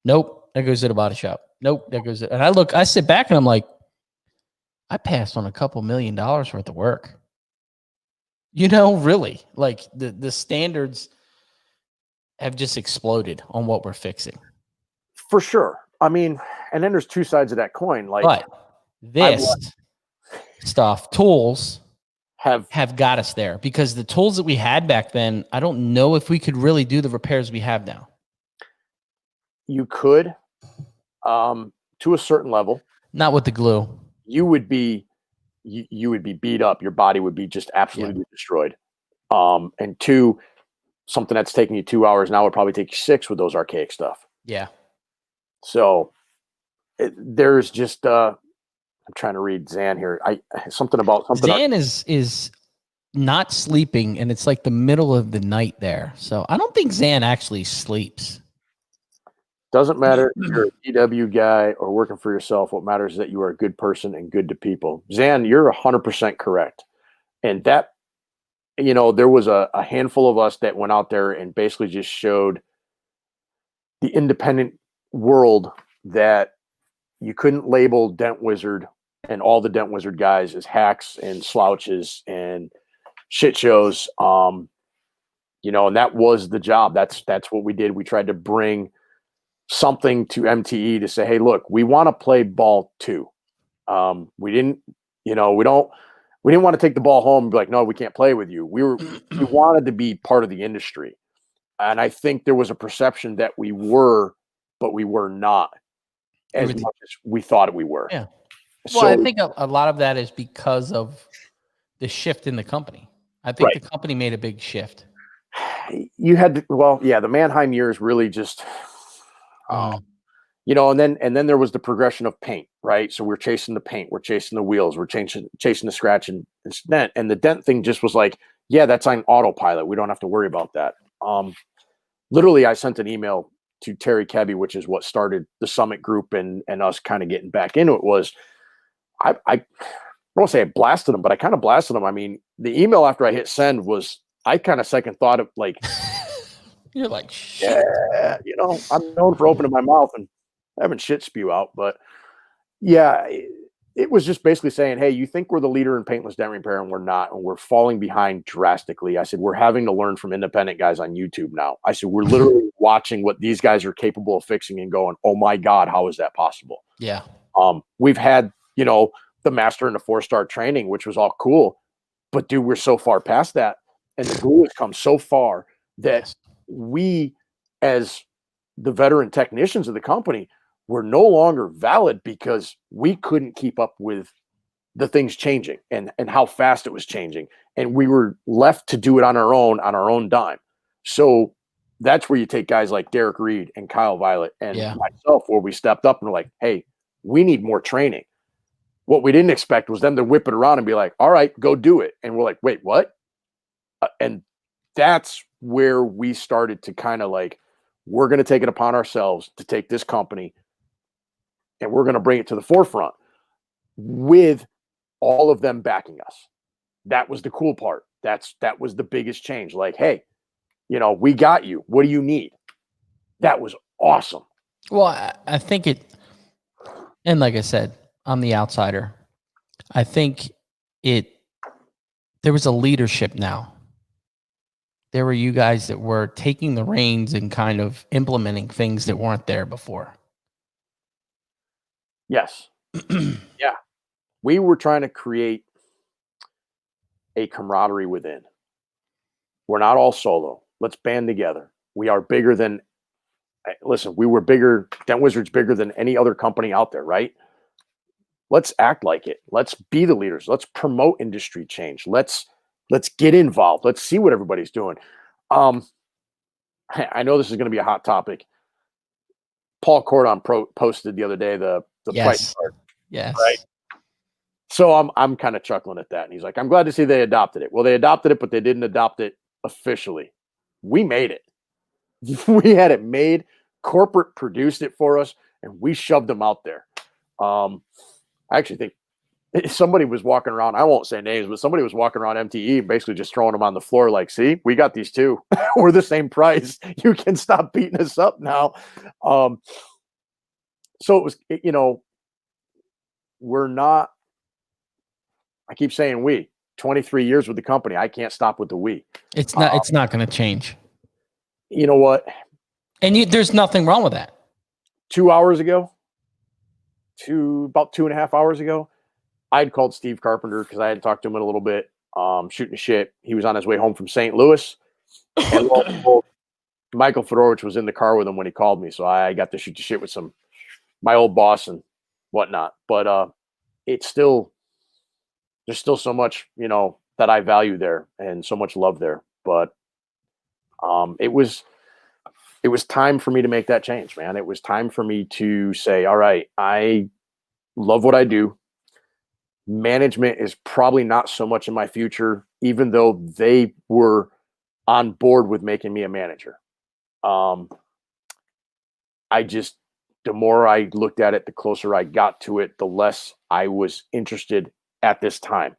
Nope. That goes to the body shop. Nope. That goes to, and I sit back and I'm like, I passed on a couple $1 million worth of work. Really, like the standards have just exploded on what we're fixing. For sure. I mean, and then there's two sides of that coin. Like, but this stuff, tools have got us there, because the tools that we had back then, I don't know if we could really do the repairs we have now. You could, to a certain level. Not with the glue. You would be beat up. Your body would be just absolutely destroyed. And 2, something that's taking you 2 hours now would probably take you 6 with those archaic stuff. Yeah. So there's just I'm trying to read Zan here. Something. Zan is not sleeping, and it's like the middle of the night there. So I don't think Zan actually sleeps. Doesn't matter if you're a DW guy or working for yourself. What matters is that you are a good person and good to people. Zan, you're 100% correct. And that, there was a handful of us that went out there and basically just showed the independent world that you couldn't label Dent Wizard and all the Dent Wizard guys as hacks and slouches and shit shows. And that was the job. That's what we did. We tried to bring something to MTE to say, hey, look, we want to play ball too. We didn't want to take the ball home and be like, no, we can't play with you. We wanted to be part of the industry. And I think there was a perception that we were, but we were not as much as we thought we were. Yeah. Well, I think a lot of that is because of the shift in the company. I think the company made a big shift. You had to, the Mannheim years really just, and then there was the progression of paint, right? So we're chasing the paint, we're chasing the wheels, we're chasing the scratch and dent. And the dent thing just was like, yeah, that's on autopilot. We don't have to worry about that. Literally, I sent an email to Terry Kebby, which is what started the Summit Group and us kind of getting back into it. Was I won't say I blasted him, but I kind of blasted him. I mean, the email after I hit send was, I kind of second thought of like, you're like, shit. Yeah, I'm known for opening my mouth and having shit spew out, but yeah, it was just basically saying, hey, you think we're the leader in paintless dent repair and we're not, and we're falling behind drastically. I said, we're having to learn from independent guys on YouTube now. I said, we're literally watching what these guys are capable of fixing and going, oh my God, how is that possible? Yeah. We've had, the master and the 4-star training, which was all cool, but dude, we're so far past that. And the glue has come so far that we, as the veteran technicians of the company, were no longer valid because we couldn't keep up with the things changing and how fast it was changing. And we were left to do it on our own dime. So that's where you take guys like Derek Reed and Kyle Violet and myself, where we stepped up and were like, hey, we need more training. What we didn't expect was them to whip it around and be like, all right, go do it. And we're like, wait, what? And that's where we started to kind of like, we're going to take it upon ourselves to take this company and we're going to bring it to the forefront with all of them backing us. That was the cool part. That was the biggest change. Like, hey, we got you. What do you need? That was awesome. Well, I think and like I said, I'm the outsider. I think there was a leadership now. There were you guys that were taking the reins and kind of implementing things that weren't there before. Yes. Yeah. We were trying to create a camaraderie within. We're not all solo. Let's band together. We are bigger than, listen, we were bigger. Dent Wizard's bigger than any other company out there, right? Let's act like it. Let's be the leaders. Let's promote industry change. Let's get involved. Let's see what everybody's doing. I know this is going to be a hot topic. Paul Cordon posted the other day the price card. Yes. Right. So I'm kind of chuckling at that. And he's like, I'm glad to see they adopted it. Well, they adopted it, but they didn't adopt it officially. We made it. We had it made. Corporate produced it for us, and we shoved them out there. I actually think somebody was walking around. I won't say names, but somebody was walking around MTE, basically just throwing them on the floor. Like, see, we got these too. We're the same price. You can stop beating us up now. So it was, we're not. I keep saying we. 23 years with the company. I can't stop with the we. It's not. It's not going to change. You know what? And there's nothing wrong with that. 2 hours ago, about 2.5 hours ago, I had called Steve Carpenter because I had talked to him in a little bit, shooting shit. He was on his way home from St. Louis. And Michael Fedorovich was in the car with him when he called me. So I got to shoot the shit with my old boss and whatnot. But there's still so much, that I value there and so much love there. But it was time for me to make that change, man. It was time for me to say, all right, I love what I do. Management is probably not so much in my future even though they were on board with making me a manager. The more I looked at it, the closer I got to it, the less I was interested at this time.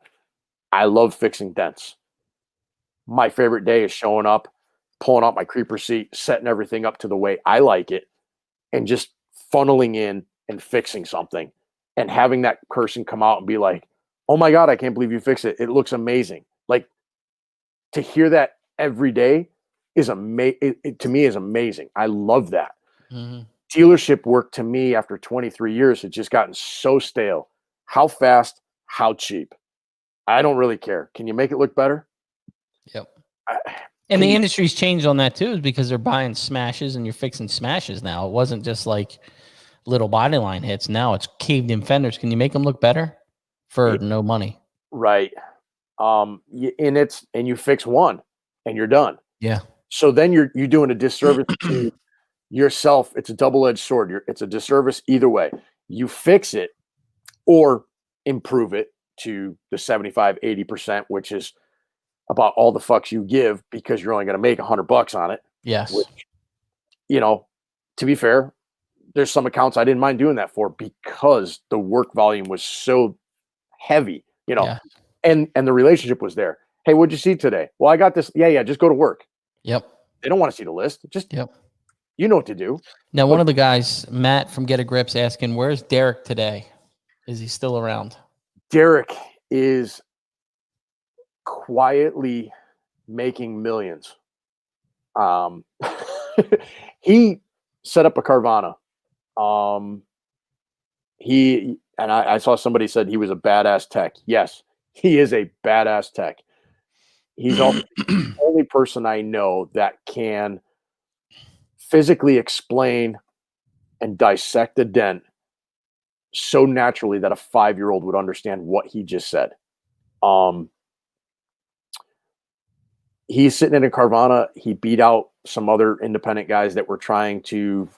I love fixing dents. My favorite day is showing up, pulling out my creeper seat, setting everything up to the way I like it, and just funneling in and fixing something and having that person come out and be like, oh my God, I can't believe you fixed it. It looks amazing. Like, to hear that every day is to me is amazing. I love that. Mm-hmm. Dealership work to me after 23 years has just gotten so stale. How fast, how cheap. I don't really care. Can you make it look better? Yep. And the industry's changed on that too, is because they're buying smashes and you're fixing smashes now. It wasn't just like little body line hits. Now it's caved in fenders. Can you make them look better for no money? Right. And you fix one and you're done. Yeah. So then you're doing a disservice to yourself. It's a double-edged sword. It's a disservice either way. You fix it or improve it to the 75, 80%, which is about all the fucks you give because you're only going to make $100 on it. Yes. Which, to be fair, there's some accounts I didn't mind doing that for because the work volume was so heavy, Yeah. and the relationship was there. Hey, what'd you see today? Well, I got this. Yeah. Just go to work. Yep. They don't want to see the list. Just, yep. You know what to do. Now, one of the guys, Matt from Get a Grip's, asking, where's Derek today? Is he still around? Derek is quietly making millions. He set up a Carvana. I saw somebody said he was a badass tech. Yes, he is a badass tech. He's the only person I know that can physically explain and dissect a dent so naturally that a 5-year-old would understand what he just said. He's sitting in a Carvana. He beat out some other independent guys that were trying to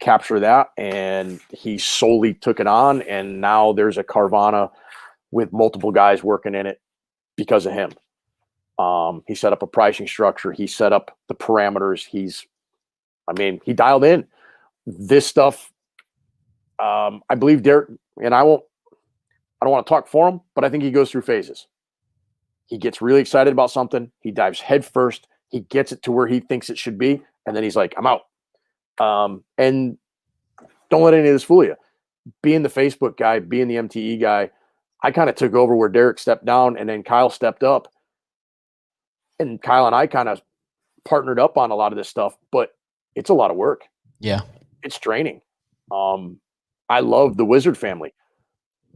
capture that, and he solely took it on. And now there's a Carvana with multiple guys working in it because of him. He set up a pricing structure. He set up the parameters. He dialed in this stuff. I believe Derek, and I don't want to talk for him, but I think he goes through phases. He gets really excited about something. He dives head first. He gets it to where he thinks it should be. And then he's like, I'm out. And don't let any of this fool you. Being the Facebook guy, being the MTE guy, I kind of took over where Derek stepped down and then Kyle stepped up. And Kyle and I kind of partnered up on a lot of this stuff, but it's a lot of work. Yeah. It's draining. I love the Wizard family.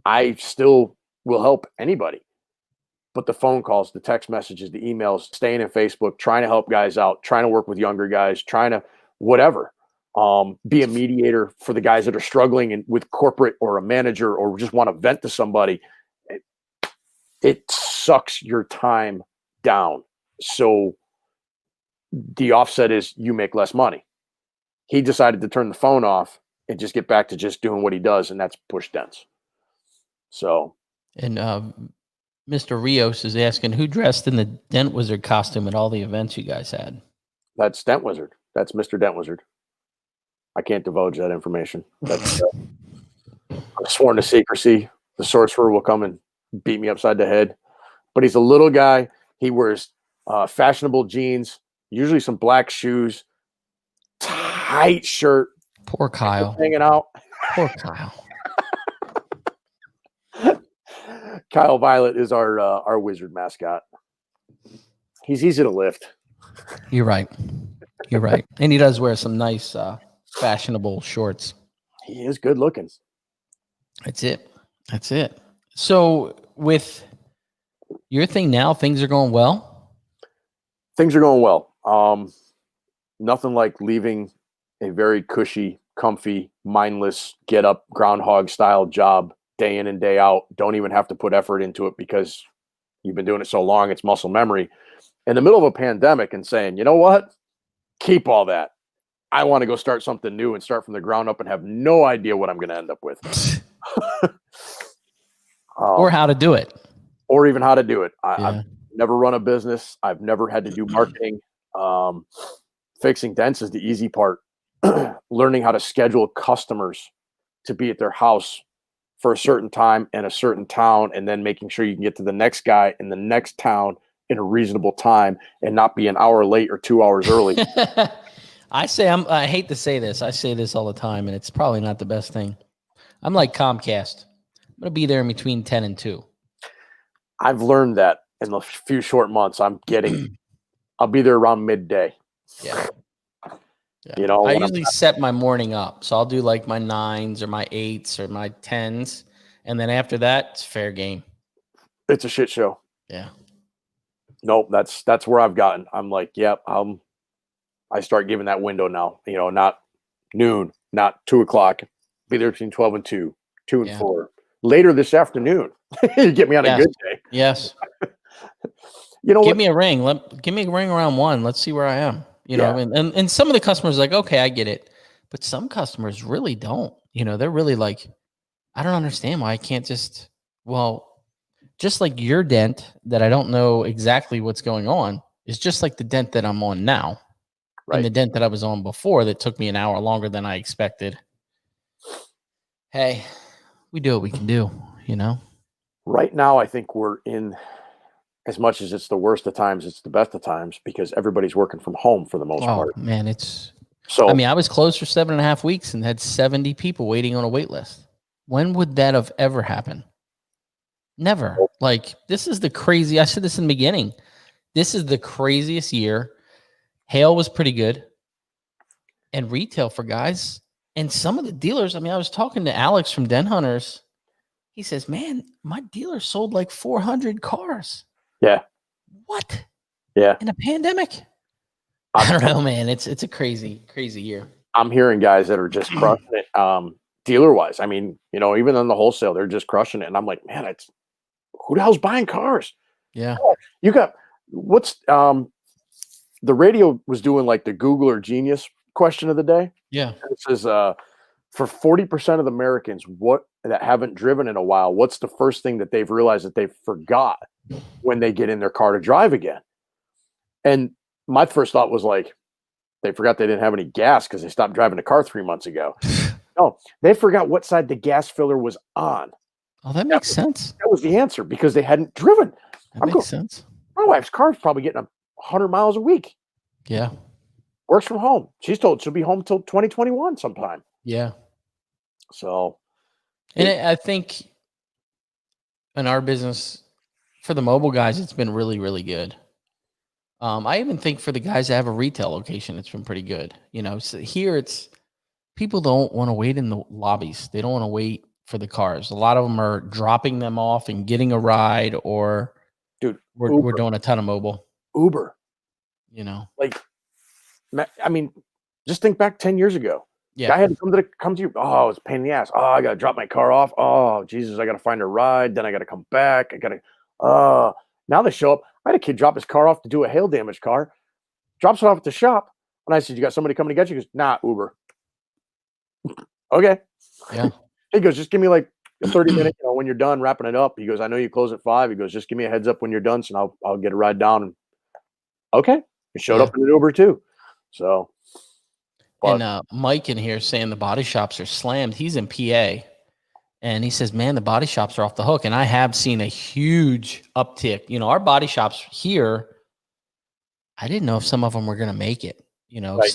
I still will help anybody. But the phone calls, the text messages, the emails, staying in Facebook, trying to help guys out, trying to work with younger guys, trying to whatever, be a mediator for the guys that are struggling and with corporate or a manager or just want to vent to somebody. It sucks your time down. So the offset is you make less money. He decided to turn the phone off and just get back to just doing what he does, and that's push dents. So, and Mr. Rios is asking, who dressed in the Dent Wizard costume at all the events you guys had? That's Dent Wizard. That's Mr. Dent Wizard. I can't divulge that information. That's I'm sworn to secrecy. The sorcerer will come and beat me upside the head. But he's a little guy. He wears fashionable jeans, usually some black shoes, tight shirt. Poor Kyle. Hanging out. Poor Kyle. Kyle Violet is our Wizard mascot. He's easy to lift. You're right. You're right. And he does wear some nice fashionable shorts. He is good looking. That's it. That's it. So with your thing now, things are going well? Things are going well. Nothing like leaving a very cushy, comfy, mindless, get up, groundhog style job day in and day out. Don't even have to put effort into it because you've been doing it so long, it's muscle memory. In the middle of a pandemic and saying, you know what? Keep all that. I want to go start something new and start from the ground up and have no idea what I'm going to end up with. Or how to do it. Or even how to do it. never run a business. I've never had to do marketing. Fixing dents is the easy part. Learning how to schedule customers to be at their house for a certain time in a certain town, and then making sure you can get to the next guy in the next town in a reasonable time and not be an hour late or 2 hours early. I hate to say this. I say this all the time, and it's probably not the best thing. I'm like Comcast. I'm going to be there in between 10 and 2. I've learned that in the few short months. I'll be there around midday. Yeah. Yeah. You know, I usually set my morning up. So I'll do like my 9s or my 8s or my 10s. And then after that, it's fair game. It's a shit show. Yeah. Nope. That's where I've gotten. I'm like, yep. I start giving that window now, you know, not noon, not 2 o'clock, be there between 12 and 2 and 4 later this afternoon. You get me on a good day. Yes. You know, give me a ring. Give me a ring around 1. Let's see where I am. You know, and some of the customers are like, okay, I get it. But some customers really don't. You know, they're really like, I don't understand why I can't just like your dent that I don't know exactly what's going on is just like the dent that I'm on now. Right. And the dent that I was on before that took me an hour longer than I expected. Hey, we do what we can do, you know? Right now, I think we're in, as much as it's the worst of times, it's the best of times because everybody's working from home for the most part. Man, I was closed for 7.5 weeks and had 70 people waiting on a wait list. When would that have ever happened? Never. Like, this is the crazy. I said this in the beginning. This is the craziest year. Hail was pretty good. And retail for guys. And some of the dealers, I was talking to Alex from Dent Hunters. He says, man, my dealer sold like 400 cars. Yeah. What? Yeah. In a pandemic? I don't know, man. It's a crazy, crazy year. I'm hearing guys that are just crushing it. Dealer wise. You know, even on the wholesale, they're just crushing it. And I'm like, man, who the hell's buying cars? Yeah. You got the radio was doing like the Google or Genius question of the day. Yeah. It says, for 40% of Americans that haven't driven in a while, what's the first thing that they've realized that they forgot when they get in their car to drive again? And my first thought was like, they forgot they didn't have any gas because they stopped driving a car 3 months ago. No, they forgot what side the gas filler was on. Oh, that makes sense. That was the answer because they hadn't driven. That makes sense. My wife's car's probably getting 100 miles a week. Yeah. Works from home. She's told she'll be home till 2021 sometime. Yeah. So. And I think in our business, for the mobile guys, it's been really, really good. I even think for the guys that have a retail location, it's been pretty good. You know, so here people don't want to wait in the lobbies. They don't want to wait for the cars. A lot of them are dropping them off and getting a ride, or we're doing a ton of mobile. Uber. You know, like, just think back 10 years ago. Yeah. Guy had to come to you. Oh, it's a pain in the ass. Oh, I got to drop my car off. Oh, Jesus, I got to find a ride. Then I got to come back. Now they show up. I had a kid drop his car off to do a hail damaged car. Drops it off at the shop. And I said, you got somebody coming to get you? He goes, nah, Uber. Okay. Yeah. He goes, just give me like a 30-minute, when you're done wrapping it up. He goes, I know you close at 5. He goes, just give me a heads up when you're done, so I'll get a ride down. And okay. He showed up in an Uber too. So. And Mike in here saying the body shops are slammed. He's in PA. And he says, man, the body shops are off the hook. And I have seen a huge uptick. You know, our body shops here, I didn't know if some of them were going to make it. You know, right.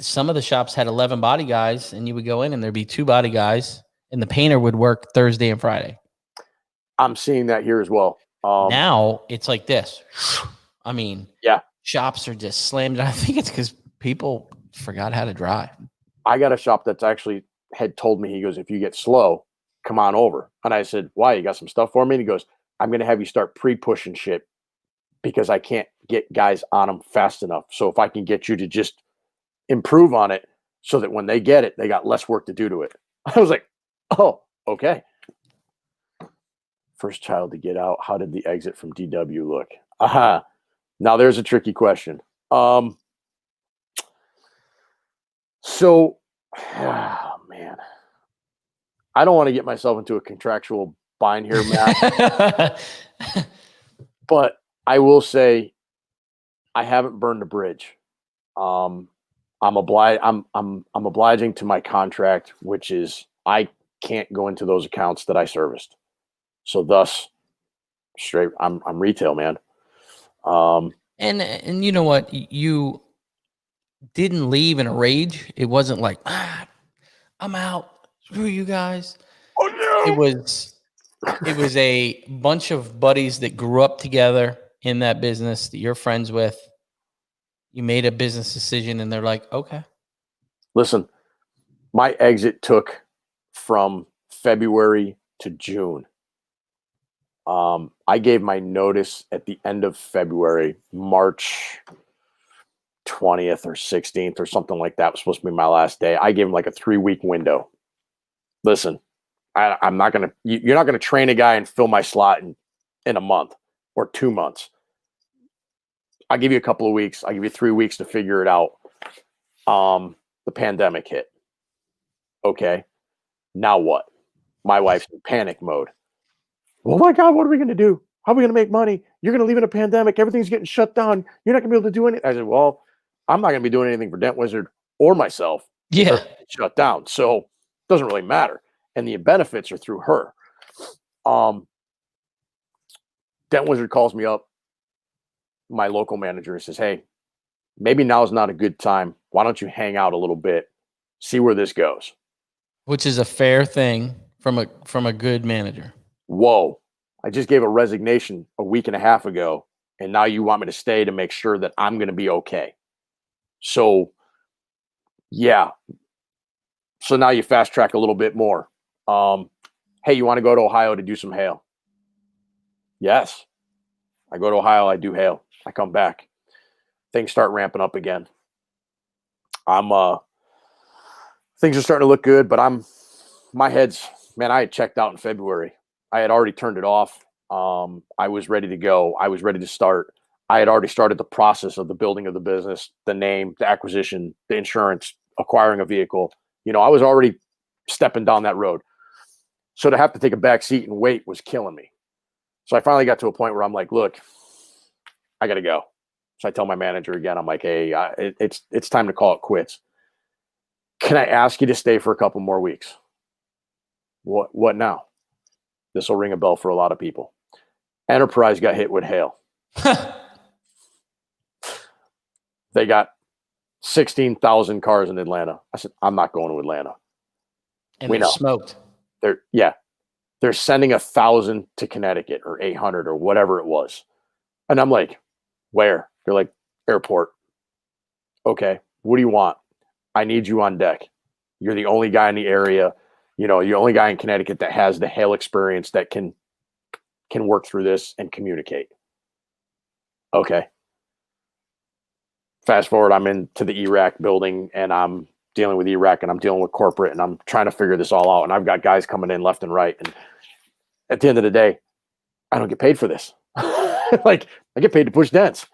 Some of the shops had 11 body guys, and you would go in and there'd be 2 body guys, and the painter would work Thursday and Friday. I'm seeing that here as well. Now it's like this. Yeah, shops are just slammed. I think it's because people forgot how to drive. I got a shop that's actually had told me, he goes, if you get slow, come on over. And I said, why? You got some stuff for me? And he goes, I'm going to have you start pre-pushing shit because I can't get guys on them fast enough. So if I can get you to just improve on it so that when they get it, they got less work to do to it. I was like, oh, okay. First child to get out. How did the exit from DW look? Now there's a tricky question. Man, I don't want to get myself into a contractual bind here, Matt. But I will say I haven't burned a bridge. I'm obliging to my contract, which is I can't go into those accounts that I serviced. So thus, straight, I'm retail, man. And you know what? You didn't leave in a rage. It wasn't like, I'm out. Screw you guys. Oh no! It was a bunch of buddies that grew up together in that business that you're friends with. You made a business decision and they're like, okay. Listen, my exit took from February to June. I gave my notice at the end of February, March 20th or 16th or something like that was supposed to be my last day. I gave him like a 3-week window. Listen, I'm not going to, you're not going to train a guy and fill my slot in a month or 2 months. I'll give you a couple of weeks. I'll give you 3 weeks to figure it out. The pandemic hit. Okay. Now what? My wife's in panic mode. Oh my God, what are we going to do? How are we going to make money? You're going to leave in a pandemic. Everything's getting shut down. You're not going to be able to do anything. I said, well, I'm not going to be doing anything for Dent Wizard or myself. Yeah. Shut down. So it doesn't really matter. And the benefits are through her. Dent Wizard calls me up, my local manager, and says, hey, maybe now's not a good time. Why don't you hang out a little bit, see where this goes? Which is a fair thing from a good manager. Whoa, I just gave a resignation a week and a half ago, and now you want me to stay to make sure that I'm going to be okay. So, yeah. So now you fast track a little bit more. Hey, you want to go to Ohio to do some hail? Yes. I go to Ohio, I do hail. I come back. Things start ramping up again. Things are starting to look good, but my head's, man, I had checked out in February. I had already turned it off. I was ready to go. I was ready to start. I had already started the process of the building of the business, the name, the acquisition, the insurance, acquiring a vehicle. You know, I was already stepping down that road. So to have to take a back seat and wait was killing me. So I finally got to a point where I'm like, look, I got to go. So I tell my manager again, I'm like, hey, it's time to call it quits. Can I ask you to stay for a couple more weeks? What now? This will ring a bell for a lot of people. Enterprise got hit with hail. They got 16,000 cars in Atlanta. I said, I'm not going to Atlanta. And we know smoked. They're sending 1,000 to Connecticut or 800 or whatever it was. And I'm like, where? They're like, airport. Okay. What do you want? I need you on deck. You're the only guy in the area. You know, you're the only guy in Connecticut that has the hail experience that can work through this and communicate. Okay. Fast forward, I'm into the ERAC building and I'm dealing with ERAC and I'm dealing with corporate and I'm trying to figure this all out. And I've got guys coming in left and right. And at the end of the day, I don't get paid for this. Like, I get paid to push dents.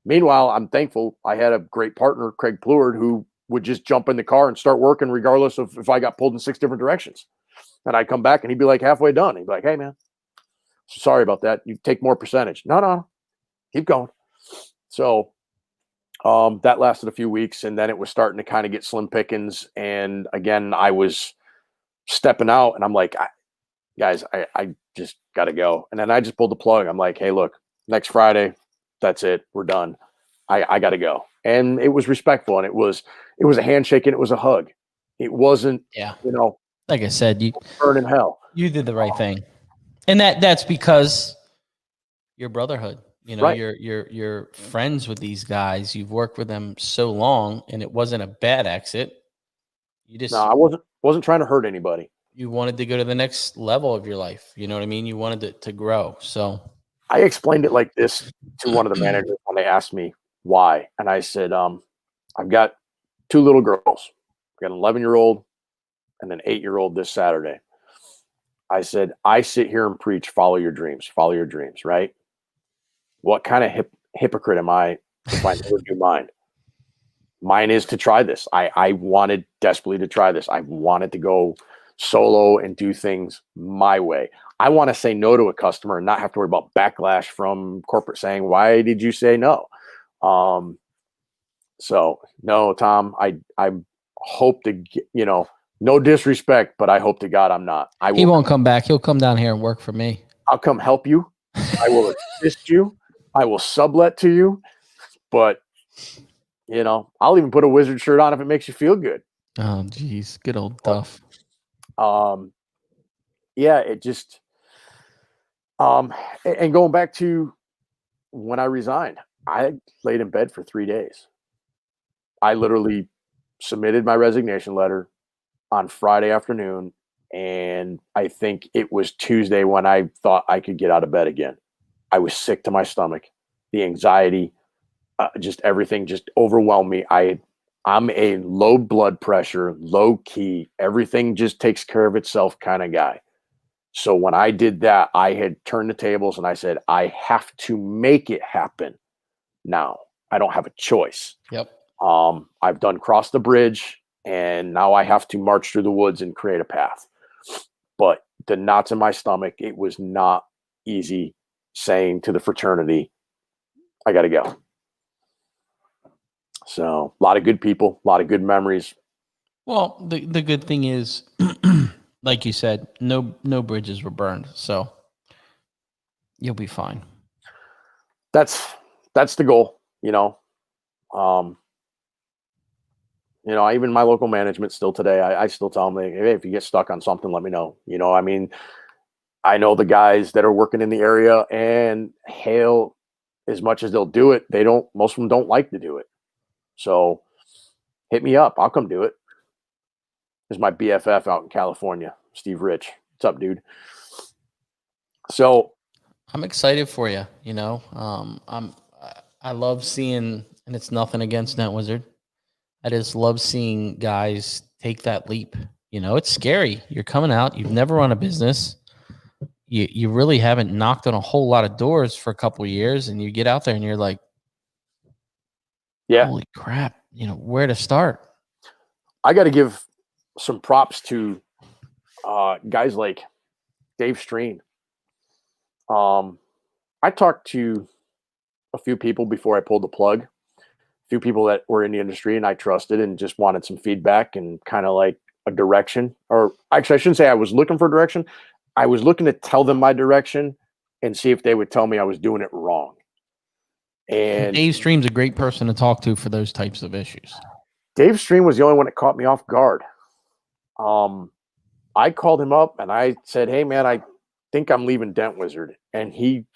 Meanwhile, I'm thankful I had a great partner, Craig Pleward, who would just jump in the car and start working regardless of if I got pulled in 6 different directions. And I'd come back and he'd be like halfway done. He'd be like, hey, man, sorry about that. You take more percentage. No, keep going. So that lasted a few weeks, and then it was starting to kind of get slim pickings. And again, I was stepping out, and I'm like, guys, I just got to go. And then I just pulled the plug. I'm like, hey, look, next Friday, that's it. We're done. I got to go. And it was respectful, and it was a handshake and it was a hug. It wasn't, like I said, you burn in hell. You did the right thing. And that's because your brotherhood, right. you're friends with these guys. You've worked with them so long, and it wasn't a bad exit. No, I wasn't trying to hurt anybody. You wanted to go to the next level of your life. You know what I mean? You wanted it to grow. So I explained it like this to one of the managers when they asked me why. And I said, I've got 2 little girls. I've got an 11-year-old and an 8-year-old this Saturday. I said, I sit here and preach, follow your dreams, right? What kind of hypocrite am I if I never do mine? Mine is to try this. I wanted desperately to try this. I wanted to go solo and do things my way. I want to say no to a customer and not have to worry about backlash from corporate saying, why did you say no? So no, Tom, I hope to get, no disrespect, but I hope to God I'm not. He won't come back. He'll come down here and work for me. I'll come help you. I will assist you. I will sublet to you, but I'll even put a Wizard shirt on if it makes you feel good. Oh, geez. Good old Duff. Yeah, it just, and going back to when I resigned, I laid in bed for 3 days. I literally submitted my resignation letter on Friday afternoon, and I think it was Tuesday when I thought I could get out of bed again. I was sick to my stomach. The anxiety, just everything just overwhelmed me. I'm a low blood pressure, low key, everything just takes care of itself kind of guy. So when I did that, I had turned the tables and I said, I have to make it happen now. I don't have a choice. Yep. I've done Cross the Bridge, and now I have to march through the woods and create a path. But the knots in my stomach, it was not easy saying to the fraternity, I got to go. So a lot of good people, a lot of good memories. Well, the good thing is, like you said, no bridges were burned, so you'll be fine. That's the goal, even my local management still today, I still tell them, hey, if you get stuck on something, let me know. I know the guys that are working in the area, and hail, as much as they'll do it, most of them don't like to do it. So hit me up. I'll come do it. There's my BFF out in California, Steve Rich. What's up, dude? So I'm excited for you. I love seeing, and it's nothing against Dent Wizard. I just love seeing guys take that leap. It's scary. You're coming out. You've never run a business. You really haven't knocked on a whole lot of doors for a couple of years, and you get out there and you're like, yeah, holy crap, where to start? I got to give some props to guys like Dave Stream. I talked to a few people before I pulled the plug, a few people that were in the industry and I trusted and just wanted some feedback and kind of like a direction. Or actually, I shouldn't say I was looking for direction. I was looking to tell them my direction and see if they would tell me I was doing it wrong. And Dave Stream's a great person to talk to for those types of issues. Dave Stream was the only one that caught me off guard. I called him up and I said, hey man, I think I'm leaving Dent Wizard. And he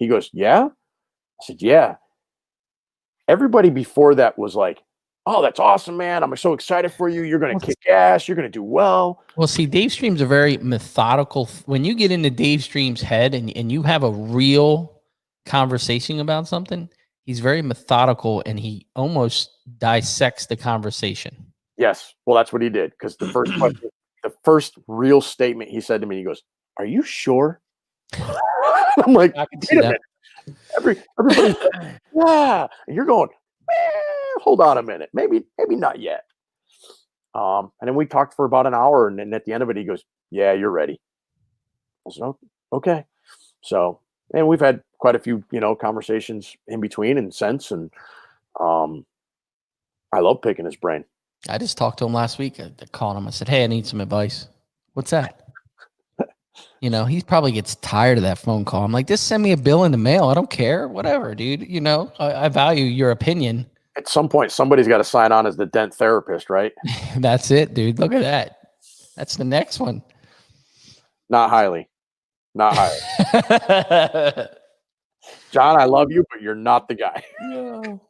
goes, yeah? I said, yeah. Everybody before that was like, oh, that's awesome, man. I'm so excited for you. You're going to kick ass. You're going to do well. Well, see, Dave Stream's a very methodical. When you get into Dave Stream's head and you have a real conversation about something, he's very methodical and he almost dissects the conversation. Yes. Well, that's what he did. Because the first question, the first real statement he said to me, he goes, are you sure? I'm like, I can see that. Everybody's like, yeah. And you're going, hold on a minute. Maybe not yet. And then we talked for about an hour. And then at the end of it, he goes, yeah, you're ready. I said, okay. So, and we've had quite a few, conversations in between and since. And I love picking his brain. I just talked to him last week. I called him. I said, hey, I need some advice. What's that? He probably gets tired of that phone call. I'm like, just send me a bill in the mail. I don't care. Whatever, dude. I value your opinion. At some point, somebody's got to sign on as the dent therapist, right? That's it, dude. Look at that. That's the next one. Not highly. John, I love you, but you're not the guy. No.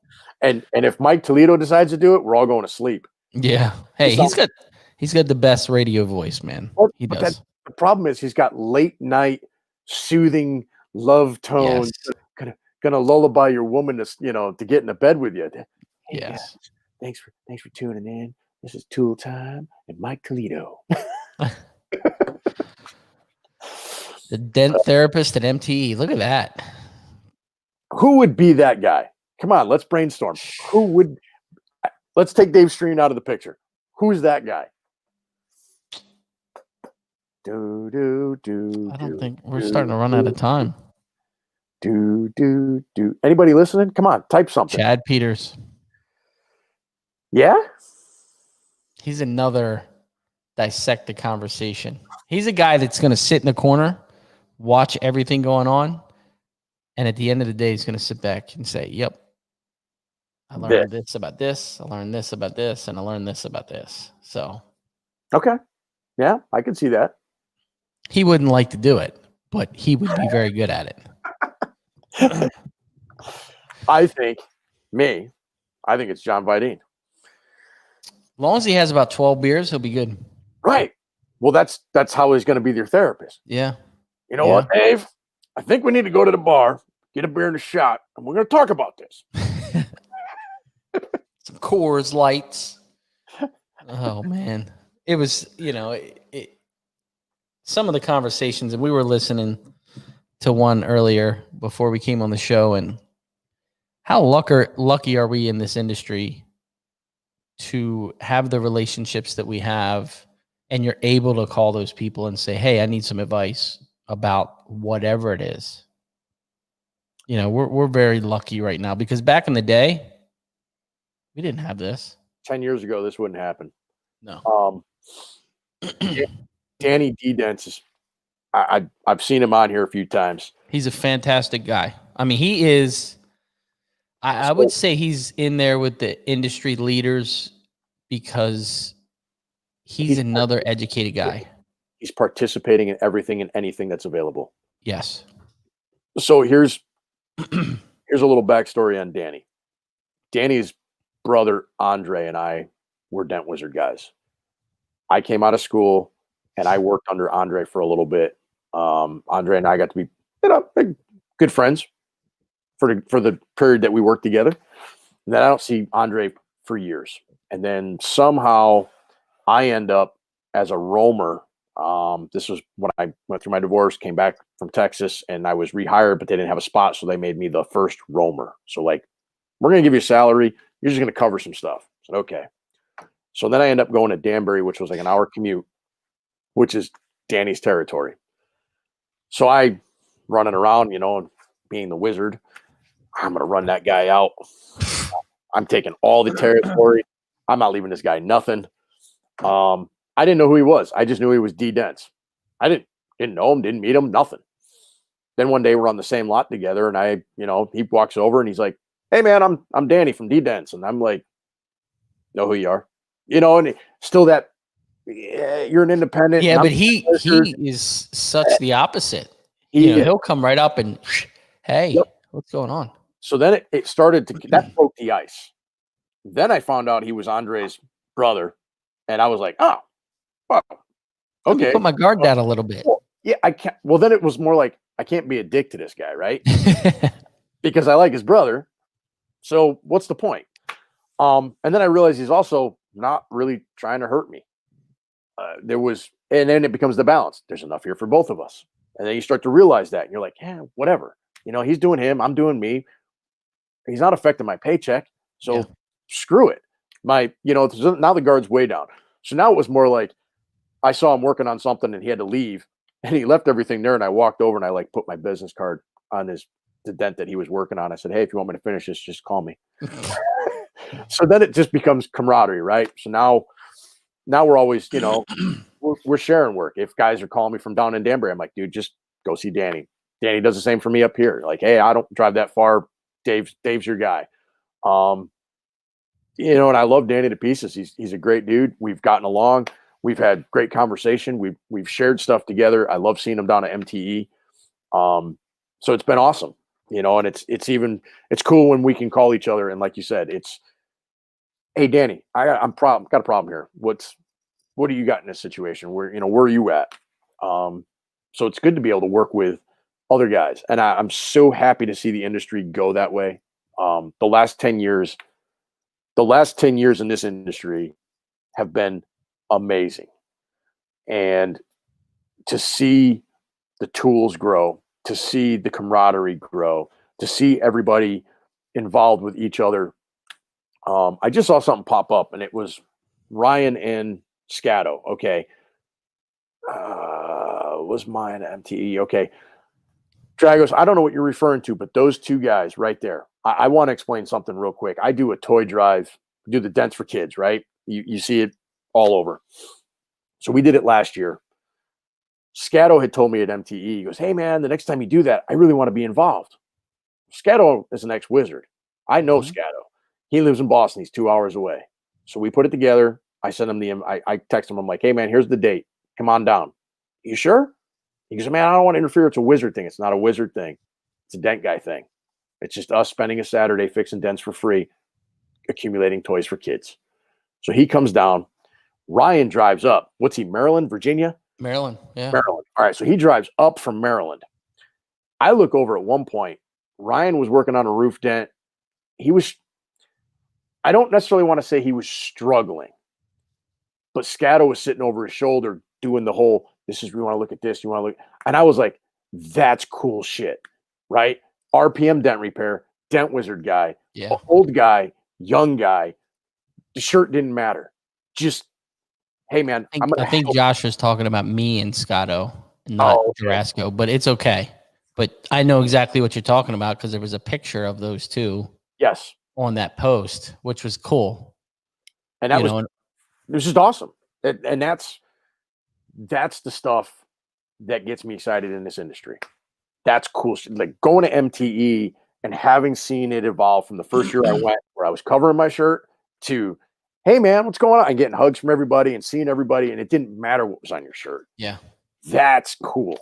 And if Mike Toledo decides to do it, we're all going to sleep. Yeah. Hey, he's got the best radio voice, man. He does. The problem is he's got late night soothing love tones, yes. gonna lullaby your woman to get into bed with you. Hey, yes. Guys, thanks for tuning in. This is Tool Time and Mike Toledo. The dent therapist at MTE. Look at that. Who would be that guy? Come on, let's brainstorm. Let's take Dave Stream out of the picture. Who's that guy? Do, do, do, I don't do, think we're do, starting to run out of time. do. Anybody listening? Come on, type something. Chad Peters. Yeah? He's another dissect the conversation. He's a guy that's going to sit in the corner, watch everything going on, and at the end of the day, he's going to sit back and say, yep, I learned this about this, I learned this about this, and I learned this about this. So, Okay. Yeah, I can see that. he wouldn't like to do it, but he would be very good at it. I think it's John Vidine. As long as he has about 12 beers, he'll be good. Right. Well, that's how he's going to be your therapist. Yeah. You know what, Dave? I think we need to go to the bar, get a beer and a shot, and we're going to talk about this. Some Coors Lights. Oh, man. It was, some of the conversations, and we were listening to one earlier before we came on the show, and how lucky are we in this industry to have the relationships that we have, and you're able to call those people and say, hey, I need some advice about whatever it is. We're very lucky right now, because back in the day, we didn't have this. 10 years ago, this wouldn't happen. No. Danny Dents is, I've seen him on here a few times. He's a fantastic guy. I mean, he is, I would say he's in there with the industry leaders, because he's another educated guy. He's participating in everything and anything that's available. Yes. So here's a little backstory on Danny. Danny's brother, Andre, and I were Dent Wizard guys. I came out of school and I worked under Andre for a little bit. Andre and I got to be good friends for the period that we worked together. And then I don't see Andre for years. And then somehow I end up as a roamer. This was when I went through my divorce, came back from Texas, and I was rehired, but they didn't have a spot. So they made me the first roamer. So we're going to give you a salary. You're just going to cover some stuff. I said, okay. So then I end up going to Danbury, which was like an hour commute, which is Danny's territory. So I running around, and being the wizard, I'm going to run that guy out. I'm taking all the territory. I'm not leaving this guy nothing. I didn't know who he was. I just knew he was D Dents. I didn't know him, didn't meet him, nothing. Then one day we're on the same lot together, and he walks over and he's like, "Hey man, I'm Danny from D Dents," and I'm like, "Know who you are?" And still that, you're an independent. Yeah, but he is such the opposite. He'll come right up and, hey, what's going on? So then it started that broke the ice. Then I found out he was Andre's brother, and I was like, oh, well, okay. Put my guard down a little bit. Well, yeah, I can't. Well, then it was more like, I can't be a dick to this guy, right? Because I like his brother. So what's the point? And then I realized he's also not really trying to hurt me. And then it becomes the balance. There's enough here for both of us. And then you start to realize that, and you're like, yeah, whatever. He's doing him, I'm doing me. He's not affecting my paycheck. So screw it. Now the guard's way down. So now it was more like, I saw him working on something and he had to leave, and he left everything there. And I walked over and I put my business card on the dent that he was working on. I said, hey, if you want me to finish this, just call me. So then it just becomes camaraderie, right? So now we're always, we're sharing work. If guys are calling me from down in Danbury, I'm like, dude, just go see Danny. Danny does the same for me up here. Like, hey, I don't drive that far. Dave's your guy. And I love Danny to pieces. He's a great dude. We've gotten along. We've had great conversation. We've shared stuff together. I love seeing him down at MTE. So it's been awesome, and it's cool when we can call each other. And like you said, hey, Danny, got a problem here. What do you got in this situation? Where are you at? So it's good to be able to work with other guys. And I'm so happy to see the industry go that way. The last 10 years in this industry have been amazing. And to see the tools grow, to see the camaraderie grow, to see everybody involved with each other. I just saw something pop up, and it was Ryan and Scatto. Okay. Was mine MTE? Okay. Dragos, I don't know what you're referring to, but those two guys right there. I want to explain something real quick. I do a toy drive, do the dents for kids, right? You see it all over. So we did it last year. Scatto had told me at MTE, he goes, hey, man, the next time you do that, I really want to be involved. Scatto is an ex-Wizard. I know Scatto. He lives in Boston. He's 2 hours away. So we put it together. I sent him I text him. I'm like, hey, man, here's the date. Come on down. You sure? He goes, man, I don't want to interfere. It's a Wizard thing. It's not a Wizard thing. It's a dent guy thing. It's just us spending a Saturday fixing dents for free, accumulating toys for kids. So he comes down. Ryan drives up. What's he, Maryland, Virginia? Maryland, yeah. Maryland. All right, so he drives up from Maryland. I look over at one point. Ryan was working on a roof dent. I don't necessarily want to say he was struggling, but Scatto was sitting over his shoulder doing the whole, we want to look at this, you want to look. And I was like, that's cool shit, right? RPM dent repair, Dent Wizard guy, old guy, young guy. The shirt didn't matter. Just, hey, man. I think Josh was talking about me and Scotto, not Jarasco, but it's okay. But I know exactly what you're talking about because there was a picture of those two. Yes. On that post, which was cool. And that it was just awesome. And that's the stuff that gets me excited in this industry. That's cool. Like going to MTE and having seen it evolve from the first year I went where I was covering my shirt to, hey, man, what's going on? And getting hugs from everybody and seeing everybody. And it didn't matter what was on your shirt. Yeah. That's cool.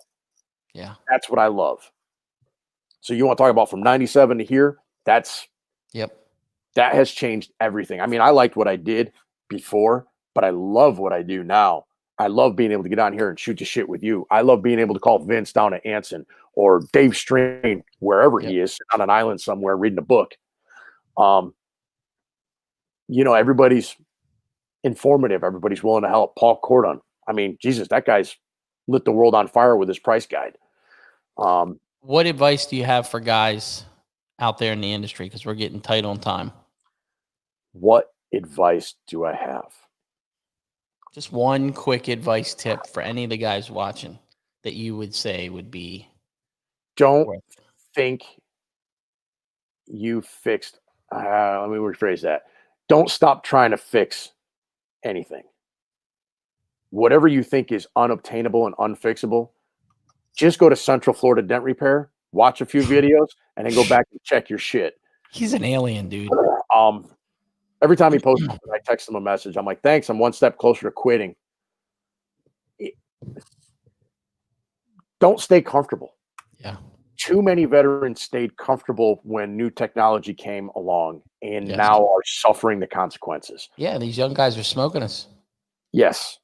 Yeah. That's what I love. So you want to talk about from 97 to here? That has changed everything. I mean, I liked what I did before, but I love what I do now. I love being able to get on here and shoot the shit with you. I love being able to call Vince down at Anson or Dave Strain, wherever he is, on an island somewhere reading a book. Everybody's informative. Everybody's willing to help. Paul Cordon. I mean, Jesus, that guy's lit the world on fire with his price guide. What advice do you have for guys out there in the industry? Because we're getting tight on time. What advice do I have? Just one quick advice tip for any of the guys watching that you would say would be. Don't think you fixed. Let me rephrase that. Don't stop trying to fix anything. Whatever you think is unobtainable and unfixable, just go to Central Florida Dent Repair, watch a few videos, and then go back and check your shit. He's an alien, dude. Every time he posts something, I text him a message. I'm like, thanks. I'm one step closer to quitting. Don't stay comfortable. Yeah. Too many veterans stayed comfortable when new technology came along and now are suffering the consequences. Yeah, these young guys are smoking us. Yes.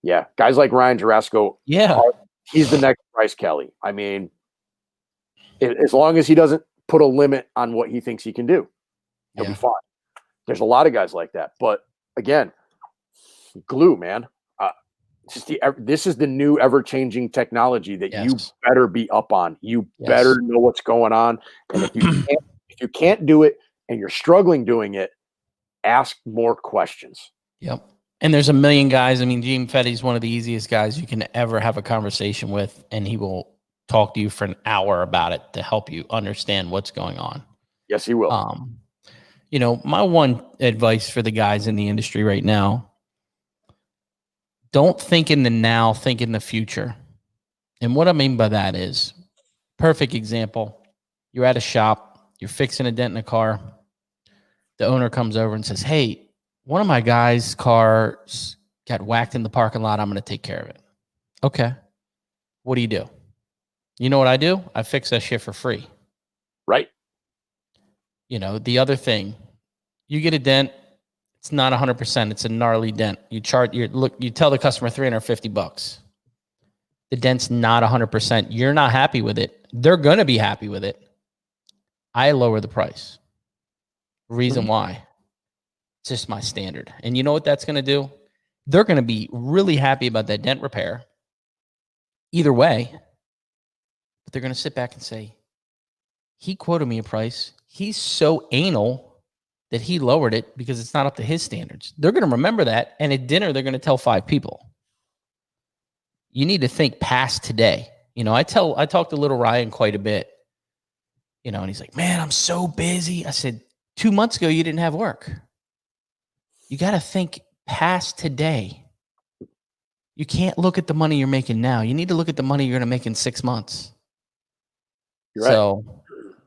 Yeah. Guys like Ryan Jarasco. Yeah. He's the next Bryce Kelly. I mean, as long as he doesn't put a limit on what he thinks he can do, he'll be fine. There's a lot of guys like that. But again, glue, man. This is the new ever-changing technology that you better be up on. You better know what's going on. And if you can't do it and you're struggling doing it, ask more questions. Yep. And there's a million guys. I mean, Gene Fetty's one of the easiest guys you can ever have a conversation with, and he will talk to you for an hour about it to help you understand what's going on. Yes, he will. My one advice for the guys in the industry right now, don't think in the now, think in the future. And what I mean by that is, perfect example, you're at a shop, you're fixing a dent in a car. The owner comes over and says, hey, one of my guys' cars got whacked in the parking lot. I'm going to take care of it. Okay. What do? You know what I do? I fix that shit for free. Right. The other thing, you get a dent, it's not 100%. It's a gnarly dent. You tell the customer $350. The dent's not 100%. You're not happy with it. They're going to be happy with it. I lower the price. Reason why? It's just my standard. And you know what that's going to do? They're going to be really happy about that dent repair. Either way, but they're going to sit back and say, he quoted me a price. He's so anal that he lowered it because it's not up to his standards. They're going to remember that. And at dinner, they're going to tell 5 people. you need to think past today. You know, I talk to little Ryan quite a bit, you know, and he's like, man, I'm so busy. I said, 2 months ago, you didn't have work. You got to think past today. You can't look at the money you're making now. You need to look at the money you're going to make in 6 months. You're right. So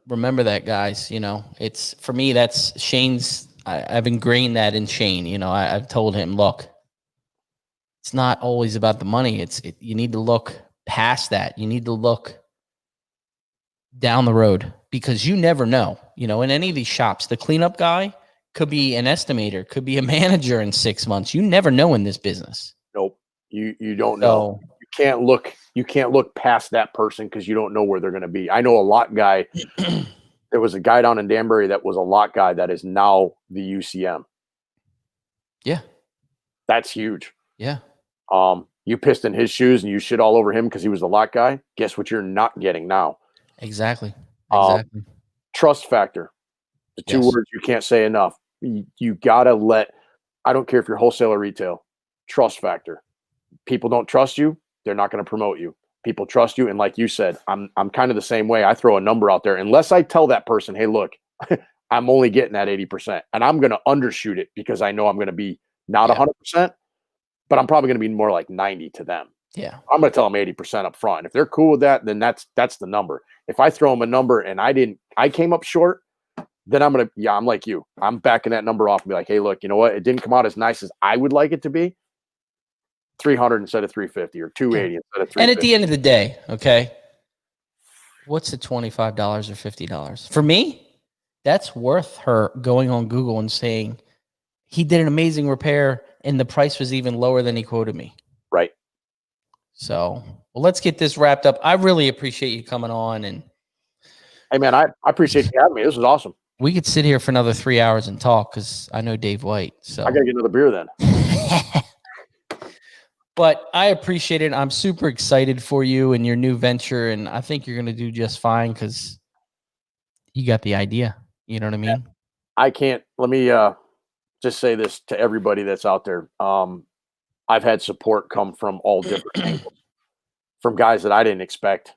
remember that, guys. You know, it's for me, that's Shane's. I've ingrained that in Shane. You know, I've told him, look, it's not always about the money. You need to look past that. You need to look down the road because you never know. You know, in any of these shops, the cleanup guy could be an estimator, could be a manager in 6 months. You never know in this business. Nope. You don't know. You can't look past that person because you don't know where they're going to be. I know a lot guy. There was a guy down in Danbury that was a lot guy that is now the UCM. Yeah. That's huge. Yeah. You pissed in his shoes and you shit all over him because he was a lot guy. Guess what you're not getting now? Exactly. Trust factor. The two words you can't say enough. You gotta let, I don't care if you're wholesale or retail, trust factor. People don't trust you, they're not going to promote you. People trust you, and like you said, I'm kind of the same way. I throw a number out there unless I tell that person, hey, look, I'm only getting that 80%, and I'm going to undershoot it because I know I'm going to be not 100%, but I'm probably going to be more like 90 to them. Yeah, I'm going to tell them 80% up front. And if they're cool with that, then that's the number. If I throw them a number and I came up short, then I'm like you. I'm backing that number off and be like, hey, look, you know what? It didn't come out as nice as I would like it to be. 300 instead of 350 or 280 instead of 350. And at the end of the day, okay, what's the $25 or $50? For me, that's worth her going on Google and saying he did an amazing repair and the price was even lower than he quoted me. Right. So, well, let's get this wrapped up. I really appreciate you coming on. And hey, man, I appreciate you having me. This was awesome. We could sit here for another 3 hours and talk because I know Dave White. So I got to get another beer then. But I appreciate it. I'm super excited for you and your new venture. And I think you're going to do just fine because you got the idea. You know what I mean? Let me just say this to everybody that's out there. I've had support come from all different angles, from guys that I didn't expect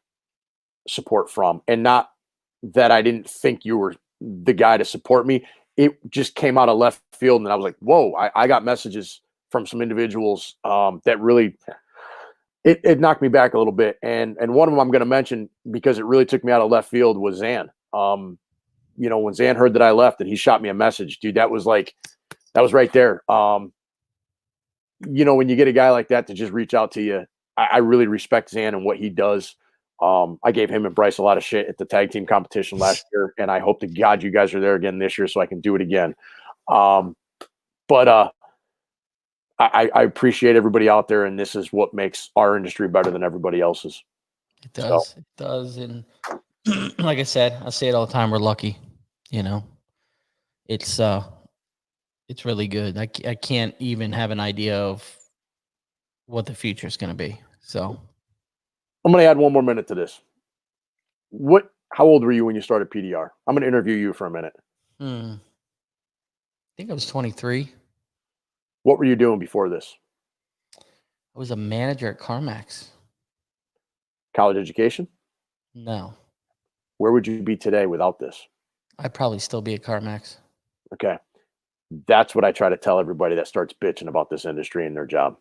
support from, and not that I didn't think you were the guy to support me. It just came out of left field, and I was like, whoa, I got messages from some individuals that really, it knocked me back a little bit. And one of them I'm going to mention because it really took me out of left field was Zan. You know, when Zan heard that I left and he shot me a message, dude, that was right there. You know, when you get a guy like that to just reach out to you, I really respect Zan and what he does. I gave him and Bryce a lot of shit at the tag team competition last year, and I hope to God you guys are there again this year so I can do it again. But I appreciate everybody out there, and this is what makes our industry better than everybody else's. It does. So. It does. And like I said, I say it all the time, we're lucky. You know, it's really good. I can't even have an idea of what the future is going to be. So I'm going to add one more minute to this. How old were you when you started PDR? I'm going to interview you for a minute. I think I was 23. What were you doing before this? I was a manager at CarMax. College education? No. Where would you be today without this? I'd probably still be at CarMax. Okay. That's what I try to tell everybody that starts bitching about this industry and their job.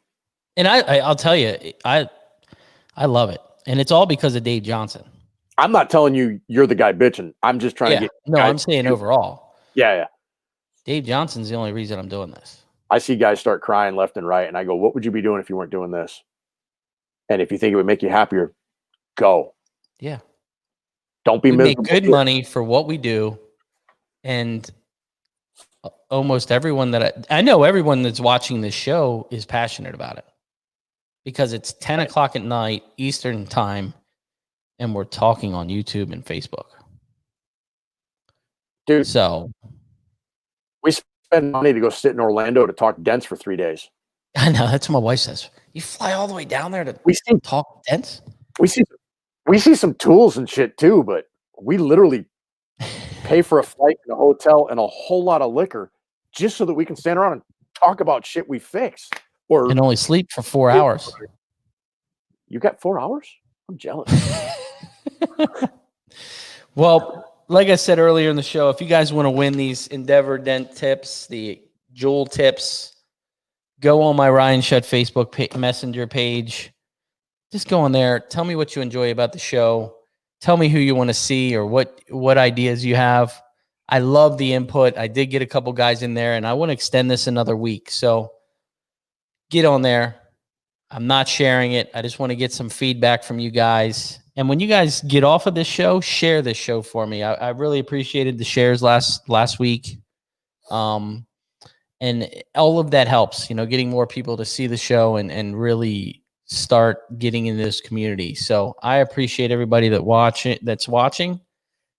And I'll tell you, I love it. And it's all because of Dave Johnson. I'm not telling you you're the guy bitching. I'm just trying to get. No, I'm saying overall. Yeah. Dave Johnson's the only reason I'm doing this. I see guys start crying left and right, and I go, what would you be doing if you weren't doing this? And if you think it would make you happier, go. Yeah. Don't be miserable. We make good money for what we do. And almost everyone that I know, everyone that's watching this show is passionate about it because it's 10 o'clock at night Eastern time, and we're talking on YouTube and Facebook. Dude, so we spend money to go sit in Orlando to talk dents for 3 days. I know, that's what my wife says. You fly all the way down there to talk dents? We see some tools and shit too, but we literally pay for a flight and a hotel and a whole lot of liquor just so that we can stand around and talk about shit we fix. And only sleep for 4 hours. You got 4 hours? I'm jealous. Well, like I said earlier in the show, if you guys want to win these Endeavor Dent tips, the Jewel tips, go on my Ryan Shutt Facebook Messenger page. Just go on there. Tell me what you enjoy about the show. Tell me who you want to see or what ideas you have. I love the input. I did get a couple guys in there, and I want to extend this another week. So get on there. I'm not sharing it. I just want to get some feedback from you guys. And when you guys get off of this show, share this show for me. I really appreciated the shares last week. And all of that helps, getting more people to see the show and really start getting in this community. So I appreciate everybody that's watching.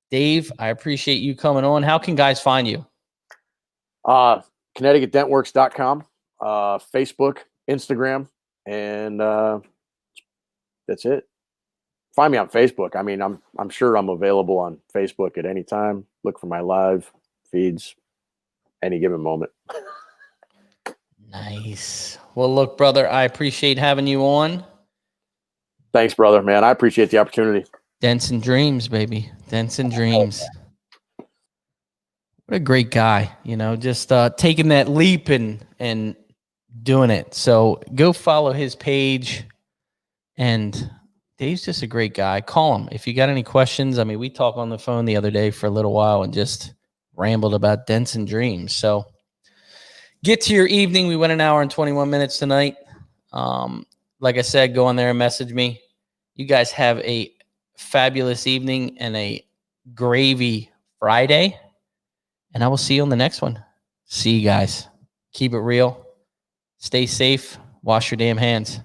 Dave, I appreciate you coming on. How can guys find you? ConnecticutDentWorks.com, Facebook, Instagram, and that's it. Find me on Facebook. I mean, I'm sure I'm available on Facebook at any time. Look for my live feeds any given moment. Nice. Well, look, brother, I appreciate having you on. Thanks, brother, man. I appreciate the opportunity. Dents and dreams, baby. Dents and dreams. What a great guy, just taking that leap and doing it. So go follow his page. And Dave's just a great guy. Call him if you got any questions. I mean, we talked on the phone the other day for a little while and just rambled about dents and dreams. So get to your evening. We went an hour and 21 minutes tonight. Like I said, go on there and message me. You guys have a fabulous evening and a gravy Friday. And I will see you on the next one. See you guys. Keep it real. Stay safe. Wash your damn hands.